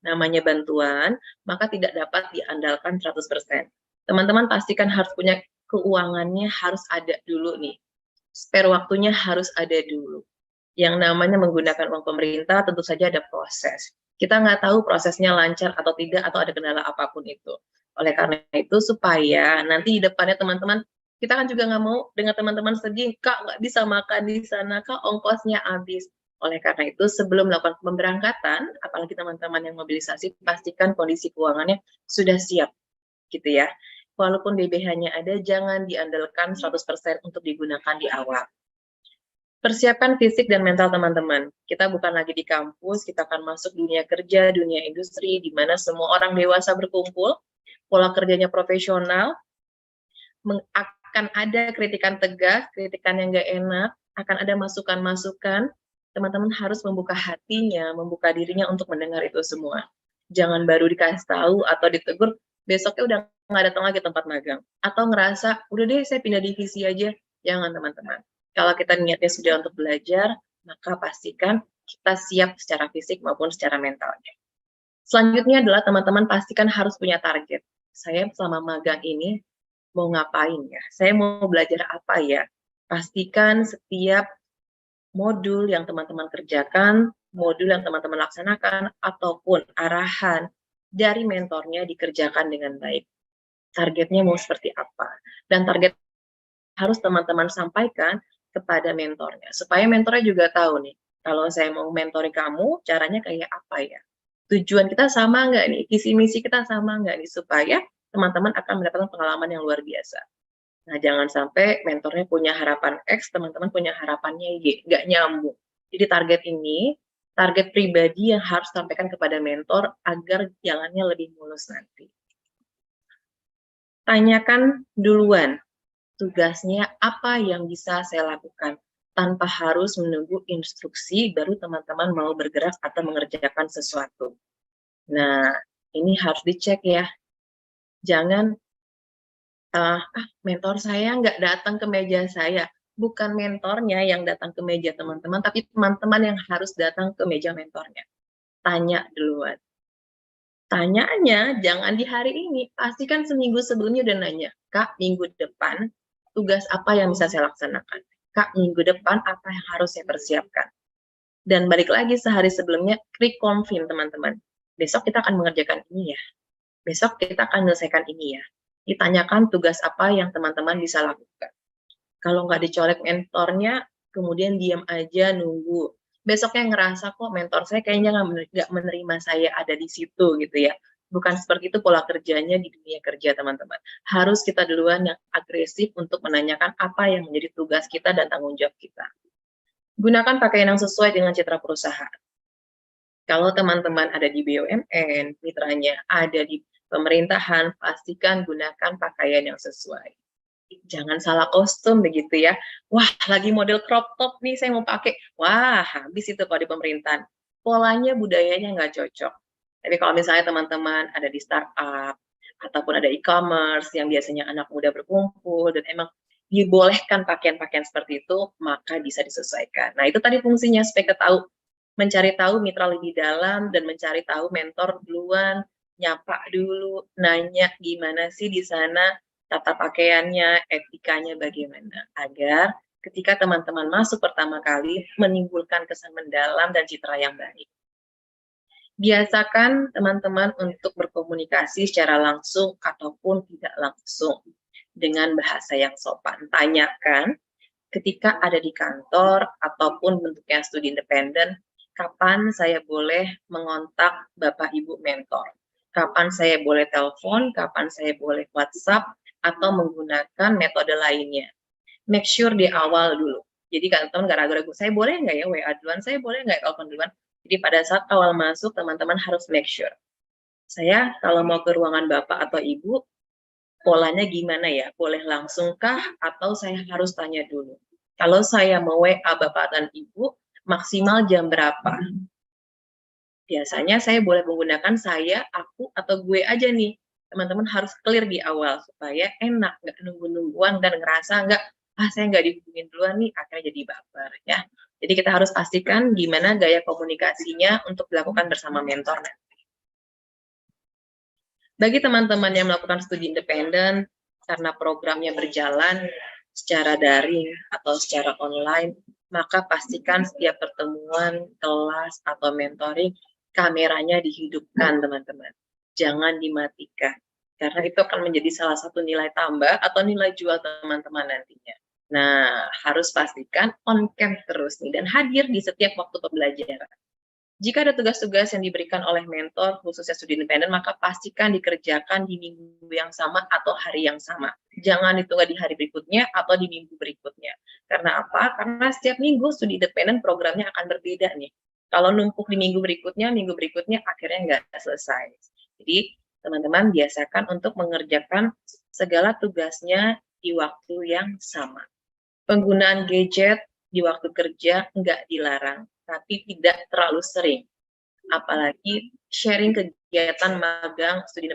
Namanya bantuan, maka tidak dapat diandalkan 100%. Teman-teman pastikan harus punya keuangannya, harus ada dulu nih. Spare waktunya harus ada dulu. Yang namanya menggunakan uang pemerintah tentu saja ada proses. Kita nggak tahu prosesnya lancar atau tidak, atau ada kendala apapun itu. Oleh karena itu, supaya nanti di depannya teman-teman, kita kan juga nggak mau dengan teman-teman sedih, Kak nggak bisa makan di sana, Kak ongkosnya habis. Oleh karena itu, sebelum melakukan pemberangkatan, apalagi teman-teman yang mobilisasi, pastikan kondisi keuangannya sudah siap, gitu ya. Walaupun BBH-nya ada, jangan diandalkan 100% untuk digunakan di awal. Persiapkan fisik dan mental teman-teman. Kita bukan lagi di kampus, kita akan masuk dunia kerja, dunia industri, di mana semua orang dewasa berkumpul, pola kerjanya profesional, akan ada kritikan tegas, kritikan yang nggak enak, akan ada masukan-masukan. Teman-teman harus membuka hatinya, membuka dirinya untuk mendengar itu semua. Jangan baru dikasih tahu atau ditegur, besoknya udah nggak datang lagi tempat magang. Atau ngerasa, udah deh saya pindah divisi aja. Jangan teman-teman. Kalau kita niatnya sudah untuk belajar, maka pastikan kita siap secara fisik maupun secara mentalnya. Selanjutnya adalah teman-teman pastikan harus punya target. Saya selama magang ini mau ngapain ya? Saya mau belajar apa ya? Pastikan setiap modul yang teman-teman kerjakan, modul yang teman-teman laksanakan, ataupun arahan dari mentornya dikerjakan dengan baik. Targetnya mau seperti apa? Dan target harus teman-teman sampaikan kepada mentornya, supaya mentornya juga tahu nih, kalau saya mau mentori kamu, caranya kayak apa ya? Tujuan kita sama nggak nih? Visi misi kita sama nggak nih? Supaya teman-teman akan mendapatkan pengalaman yang luar biasa. Nah, jangan sampai mentornya punya harapan X, teman-teman punya harapannya Y, nggak nyambung. Jadi target pribadi yang harus sampaikan kepada mentor agar jalannya lebih mulus nanti. Tanyakan duluan, tugasnya apa yang bisa saya lakukan, tanpa harus menunggu instruksi baru teman-teman mau bergerak atau mengerjakan sesuatu. Nah, ini harus dicek ya. Jangan mentor saya nggak datang ke meja saya. Bukan mentornya yang datang ke meja teman-teman, tapi teman-teman yang harus datang ke meja mentornya. Tanya duluan. Tanyanya jangan di hari ini, pastikan seminggu sebelumnya udah nanya, Kak, minggu depan tugas apa yang bisa saya laksanakan? Kak, minggu depan apa yang harus saya persiapkan? Dan balik lagi sehari sebelumnya, reconfirm teman-teman. Besok kita akan mengerjakan ini ya. Besok kita akan menyelesaikan ini ya. Ditanyakan tugas apa yang teman-teman bisa lakukan. Kalau nggak dicolek mentornya, kemudian diam aja nunggu. Besoknya ngerasa kok mentor saya kayaknya nggak menerima saya ada di situ gitu ya. Bukan seperti itu pola kerjanya di dunia kerja teman-teman. Harus kita duluan yang agresif untuk menanyakan apa yang menjadi tugas kita dan tanggung jawab kita. Gunakan pakaian yang sesuai dengan citra perusahaan. Kalau teman-teman ada di BUMN, mitranya ada di pemerintahan, pastikan gunakan pakaian yang sesuai. Jangan salah kostum begitu ya. Wah, lagi model crop top nih saya mau pakai. Wah, habis itu kalau di pemerintahan. Polanya, budayanya nggak cocok. Tapi kalau misalnya teman-teman ada di startup, ataupun ada e-commerce yang biasanya anak muda berkumpul, dan emang dibolehkan pakaian-pakaian seperti itu, maka bisa disesuaikan. Nah, itu tadi fungsinya supaya kita tahu, mencari tahu mitra lebih dalam, dan mencari tahu mentor duluan, nyapa dulu, nanya gimana sih di sana, tata pakaiannya, etikanya bagaimana, agar ketika teman-teman masuk pertama kali menimbulkan kesan mendalam dan citra yang baik. Biasakan teman-teman untuk berkomunikasi secara langsung ataupun tidak langsung dengan bahasa yang sopan. Tanyakan ketika ada di kantor ataupun bentuknya studi independen, kapan saya boleh mengontak Bapak Ibu mentor? Kapan saya boleh telepon, kapan saya boleh WhatsApp, atau menggunakan metode lainnya. Make sure di awal dulu. Jadi kan teman-teman nggak ragu-ragu, saya boleh nggak ya WA duluan, saya boleh nggak telepon duluan. Jadi pada saat awal masuk, teman-teman harus make sure. Saya kalau mau ke ruangan Bapak atau Ibu, polanya gimana ya? Boleh langsungkah atau saya harus tanya dulu? Kalau saya mau WA Bapak dan Ibu, maksimal jam berapa? Biasanya saya boleh menggunakan saya, aku, atau gue aja nih. Teman-teman harus clear di awal supaya enak, nggak nunggu-nungguan dan ngerasa nggak, saya nggak dihubungin duluan nih, akhirnya jadi baper ya. Jadi kita harus pastikan gimana gaya komunikasinya untuk dilakukan bersama mentor nanti. Bagi teman-teman yang melakukan studi independen, karena programnya berjalan secara daring atau secara online, maka pastikan setiap pertemuan, kelas, atau mentoring, kameranya dihidupkan teman-teman. Jangan dimatikan, karena itu akan menjadi salah satu nilai tambah atau nilai jual teman-teman nantinya. Nah, harus pastikan on cam terus nih, dan hadir di setiap waktu pembelajaran. Jika ada tugas-tugas yang diberikan oleh mentor, khususnya studi independen, maka pastikan dikerjakan di minggu yang sama atau hari yang sama. Jangan ditunggu di hari berikutnya atau di minggu berikutnya. Karena apa? Karena setiap minggu studi independen programnya akan berbeda nih. Kalau numpuk di minggu berikutnya akhirnya nggak selesai. Jadi, teman-teman biasakan untuk mengerjakan segala tugasnya di waktu yang sama. Penggunaan gadget di waktu kerja nggak dilarang, tapi tidak terlalu sering. Apalagi sharing kegiatan magang studi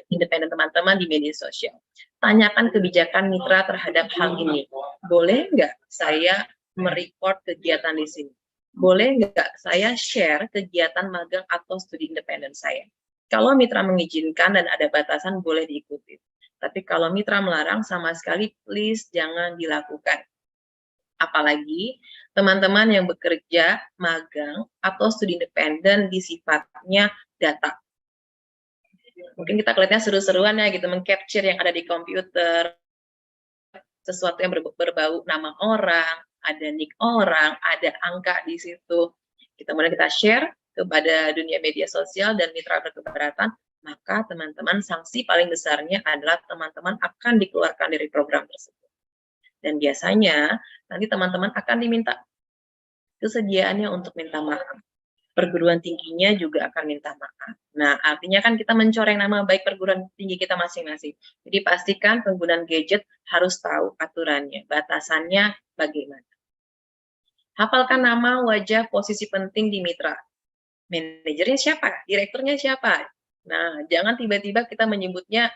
independen teman-teman di media sosial. Tanyakan kebijakan mitra terhadap hal ini. Boleh nggak saya merecord kegiatan di sini? Boleh nggak saya share kegiatan magang atau studi independen saya? Kalau mitra mengizinkan dan ada batasan, boleh diikuti. Tapi kalau mitra melarang sama sekali, please jangan dilakukan. Apalagi teman-teman yang bekerja, magang, atau studi independen di sifatnya data. Mungkin kita kelihatannya seru-seruan ya gitu, meng-capture yang ada di komputer, sesuatu yang berbau nama orang, ada nick orang, ada angka di situ. Kemudian kita share kepada dunia media sosial dan mitra berkeberatan, maka teman-teman sanksi paling besarnya adalah teman-teman akan dikeluarkan dari program tersebut. Dan biasanya nanti teman-teman akan diminta kesediaannya untuk minta maaf. Perguruan tingginya juga akan minta maaf. Nah, artinya kan kita mencoreng nama baik perguruan tinggi kita masing-masing. Jadi pastikan penggunaan gadget harus tahu aturannya, batasannya bagaimana. Hafalkan nama, wajah, posisi penting di mitra. Manajernya siapa? Direkturnya siapa? Nah, jangan tiba-tiba kita menyebutnya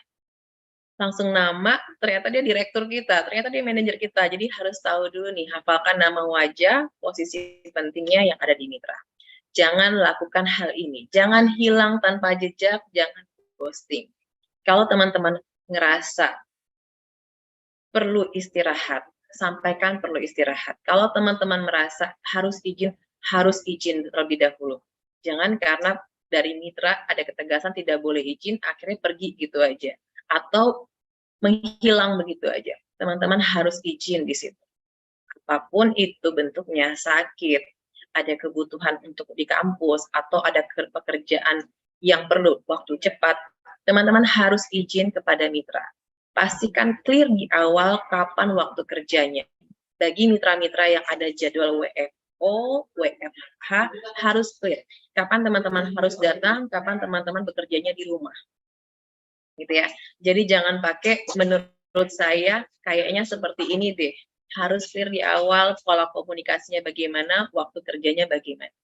langsung nama, ternyata dia direktur kita, ternyata dia manajer kita. Jadi harus tahu dulu nih, hafalkan nama, wajah, posisi pentingnya yang ada di mitra. Jangan lakukan hal ini. Jangan hilang tanpa jejak, jangan ghosting. Kalau teman-teman ngerasa perlu istirahat, sampaikan perlu istirahat. Kalau teman-teman merasa harus izin terlebih dahulu. Jangan karena dari mitra ada ketegasan tidak boleh izin, akhirnya pergi gitu aja. Atau menghilang begitu aja. Teman-teman harus izin di situ. Apapun itu bentuknya, sakit, ada kebutuhan untuk di kampus, atau ada pekerjaan yang perlu waktu cepat, teman-teman harus izin kepada mitra. Pastikan clear di awal kapan waktu kerjanya. Bagi mitra-mitra yang ada jadwal WFO, WFH, harus clear. Kapan teman-teman harus datang, kapan teman-teman bekerjanya di rumah. Gitu ya. Jadi jangan pakai menurut saya kayaknya seperti ini deh. Harus clear di awal, pola komunikasinya bagaimana, waktu kerjanya bagaimana.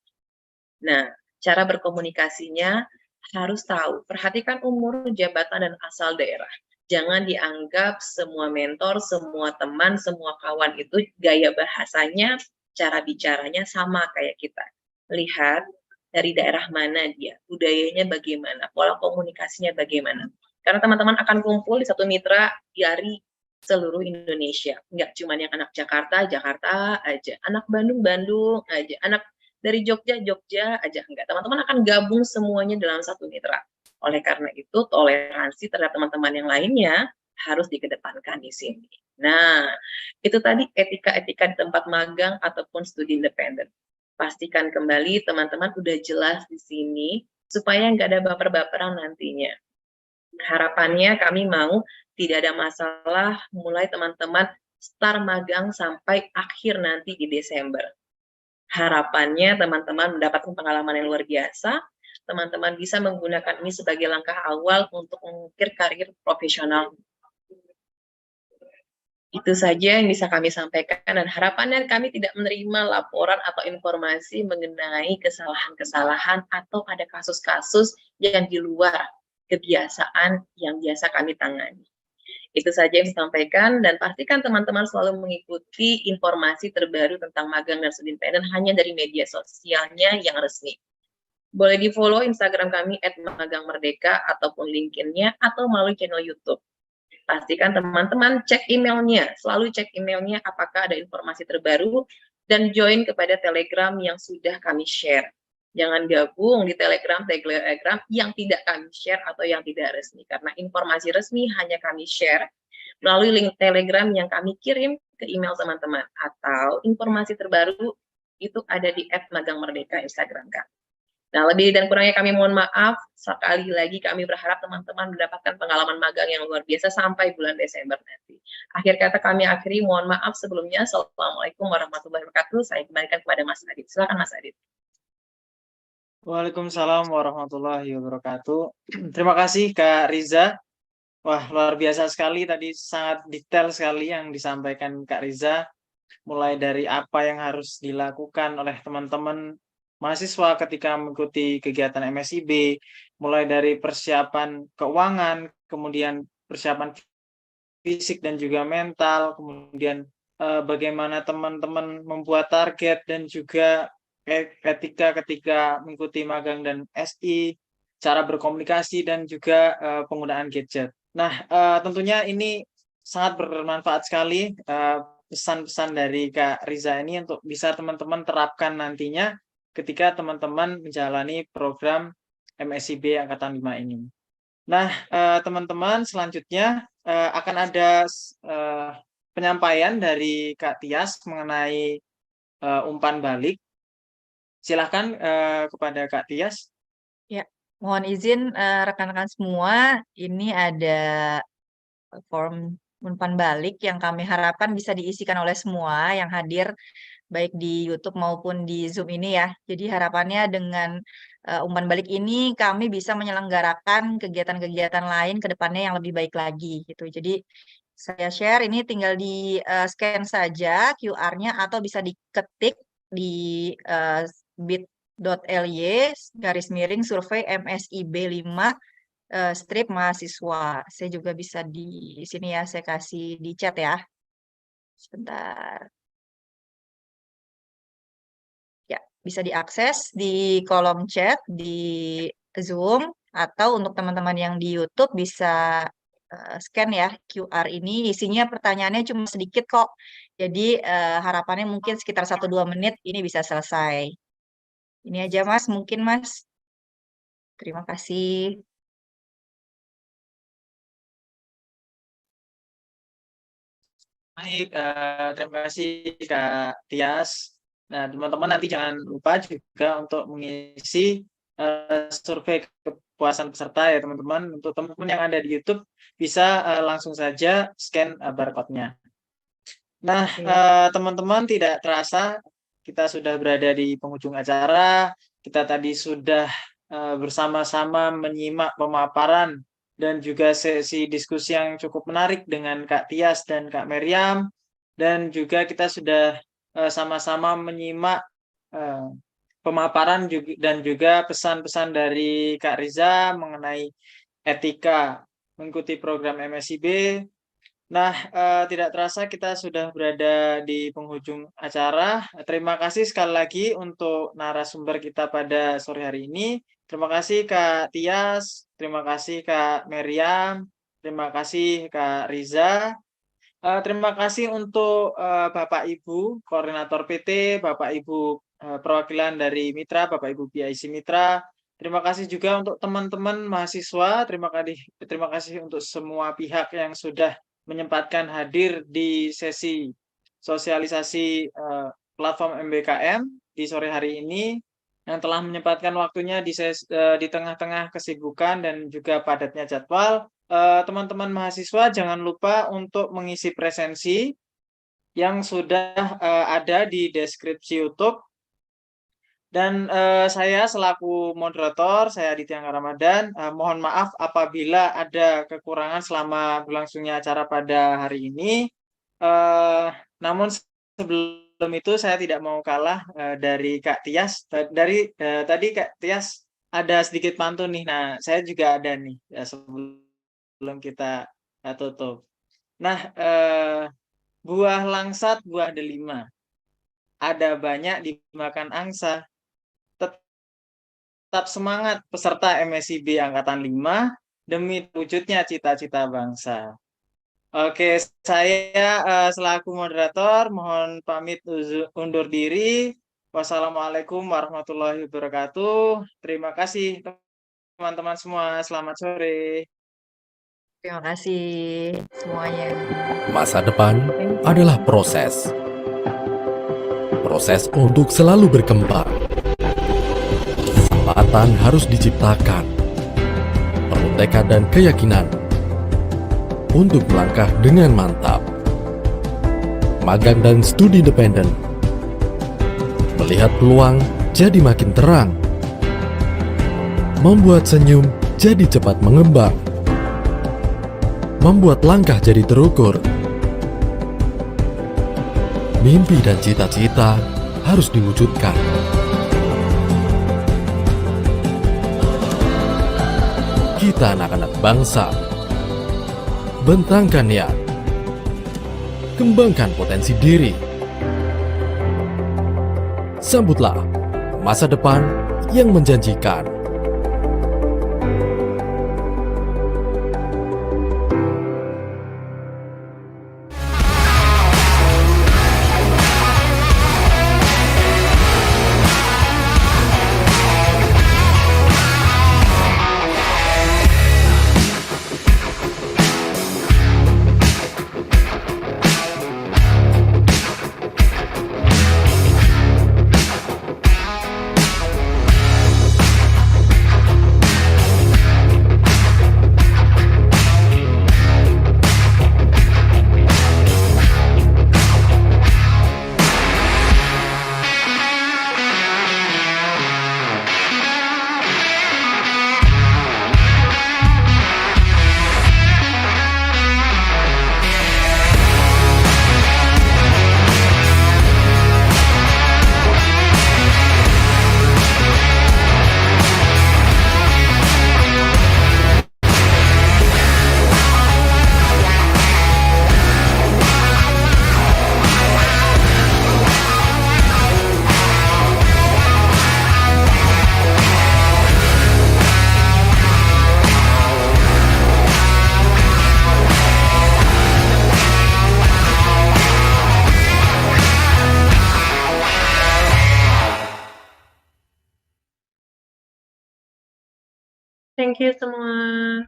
Nah, cara berkomunikasinya harus tahu. Perhatikan umur, jabatan, dan asal daerah. Jangan dianggap semua mentor, semua teman, semua kawan itu gaya bahasanya, cara bicaranya sama kayak kita. Lihat dari daerah mana dia, budayanya bagaimana, pola komunikasinya bagaimana. Karena teman-teman akan kumpul di satu mitra dari seluruh Indonesia, nggak cuma yang anak Jakarta aja, anak Bandung aja, anak dari Jogja aja, enggak. Teman-teman akan gabung semuanya dalam satu mitra. Oleh karena itu, toleransi terhadap teman-teman yang lainnya harus dikedepankan di sini. Nah, itu tadi etika-etika di tempat magang ataupun studi independen. Pastikan kembali teman-teman udah jelas di sini, supaya nggak ada baper-baperan nantinya. Harapannya kami mau tidak ada masalah mulai teman-teman start magang sampai akhir nanti di Desember. Harapannya teman-teman mendapatkan pengalaman yang luar biasa, teman-teman bisa menggunakan ini sebagai langkah awal untuk mengukir karir profesional. Itu saja yang bisa kami sampaikan, dan harapannya kami tidak menerima laporan atau informasi mengenai kesalahan-kesalahan atau ada kasus-kasus yang di luar kebiasaan yang biasa kami tangani. Itu saja yang disampaikan, dan pastikan teman-teman selalu mengikuti informasi terbaru tentang magang dan studi independen hanya dari media sosialnya yang resmi. Boleh di-follow Instagram kami @magangmerdeka ataupun LinkedIn-nya atau melalui channel YouTube. Pastikan teman-teman cek emailnya, selalu cek emailnya apakah ada informasi terbaru, dan join kepada Telegram yang sudah kami share. Jangan gabung di Telegram yang tidak kami share atau yang tidak resmi, karena informasi resmi hanya kami share melalui link Telegram yang kami kirim ke email teman-teman, atau informasi terbaru itu ada di @magangmerdeka Instagram kami. Nah, lebih dan kurangnya kami mohon maaf. Sekali lagi kami berharap teman-teman mendapatkan pengalaman magang yang luar biasa sampai bulan Desember nanti. Akhir kata kami akhiri, mohon maaf sebelumnya. Assalamualaikum warahmatullahi wabarakatuh. Saya kembalikan kepada Mas Adit. Silakan Mas Adit. Waalaikumsalam warahmatullahi wabarakatuh. Terima kasih Kak Riza. Wah, luar biasa sekali tadi, sangat detail sekali yang disampaikan Kak Riza. Mulai dari apa yang harus dilakukan oleh teman-teman mahasiswa ketika mengikuti kegiatan MSIB, mulai dari persiapan keuangan, kemudian persiapan fisik dan juga mental, kemudian bagaimana teman-teman membuat target, dan juga etika ketika mengikuti magang dan SI, cara berkomunikasi, dan juga penggunaan gadget. Nah, tentunya ini sangat bermanfaat sekali pesan-pesan dari Kak Riza ini untuk bisa teman-teman terapkan nantinya ketika teman-teman menjalani program MSIB Angkatan 5 ini. Nah, teman-teman, selanjutnya akan ada penyampaian dari Kak Tias mengenai umpan balik. Silahkan kepada Kak Tias. Ya, mohon izin rekan-rekan semua, ini ada form umpan balik yang kami harapkan bisa diisikan oleh semua yang hadir baik di YouTube maupun di Zoom ini ya. Jadi harapannya dengan umpan balik ini kami bisa menyelenggarakan kegiatan-kegiatan lain ke depannya yang lebih baik lagi gitu. Jadi saya share ini tinggal di scan saja QR-nya atau bisa diketik di bit.ly/survei MSIB 5 strip mahasiswa. Saya juga bisa di sini ya, saya kasih di chat ya. Sebentar. Ya, bisa diakses di kolom chat di Zoom atau untuk teman-teman yang di YouTube bisa scan ya QR ini. Isinya pertanyaannya cuma sedikit kok. Jadi harapannya mungkin sekitar 1-2 menit ini bisa selesai. Ini aja Mas, mungkin Mas. Terima kasih. Baik, terima kasih Kak Tias. Nah, teman-teman nanti jangan lupa juga untuk mengisi survei kepuasan peserta ya teman-teman. Untuk teman-teman yang ada di YouTube bisa langsung saja scan barcode-nya. Nah, teman-teman, tidak terasa kita sudah berada di penghujung acara. Kita tadi sudah bersama-sama menyimak pemaparan dan juga sesi diskusi yang cukup menarik dengan Kak Tias dan Kak Meriam. Dan juga kita sudah sama-sama menyimak pemaparan dan juga pesan-pesan dari Kak Riza mengenai etika mengikuti program MSIB. Nah, tidak terasa kita sudah berada di penghujung acara. Terima kasih sekali lagi untuk narasumber kita pada sore hari ini. Terima kasih Kak Tias, terima kasih Kak Meriam, terima kasih Kak Riza. Terima kasih untuk Bapak Ibu Koordinator PT, Bapak Ibu perwakilan dari Mitra, Bapak Ibu PIC Mitra. Terima kasih juga untuk teman-teman mahasiswa. Terima kasih untuk semua pihak yang sudah menyempatkan hadir di sesi sosialisasi platform MBKM di sore hari ini, yang telah menyempatkan waktunya di tengah-tengah kesibukan dan juga padatnya jadwal. Teman-teman mahasiswa jangan lupa untuk mengisi presensi yang sudah ada di deskripsi YouTube. Dan saya selaku moderator, saya Aditya Ramadan, mohon maaf apabila ada kekurangan selama berlangsungnya acara pada hari ini. Namun sebelum itu saya tidak mau kalah dari Kak Tias. Tadi Kak Tias ada sedikit pantun nih. Nah, saya juga ada nih ya, sebelum kita tutup. Nah, buah langsat, buah delima. Ada banyak dimakan angsa. Tetap semangat peserta MSIB Angkatan 5 demi wujudnya cita-cita bangsa. Oke, saya selaku moderator mohon pamit undur diri. Wassalamualaikum warahmatullahi wabarakatuh. Terima kasih teman-teman semua. Selamat sore. Terima kasih semuanya. Masa depan adalah proses. Proses untuk selalu berkembang. Kesempatan harus diciptakan. Perlu tekad dan keyakinan untuk melangkah dengan mantap. Magang dan studi independen. Melihat peluang jadi makin terang. Membuat senyum jadi cepat mengembang. Membuat langkah jadi terukur. Mimpi dan cita-cita harus diwujudkan. Kita anak-anak bangsa. Bentangkan niat. Kembangkan potensi diri. Sambutlah masa depan yang menjanjikan. Thank you semua.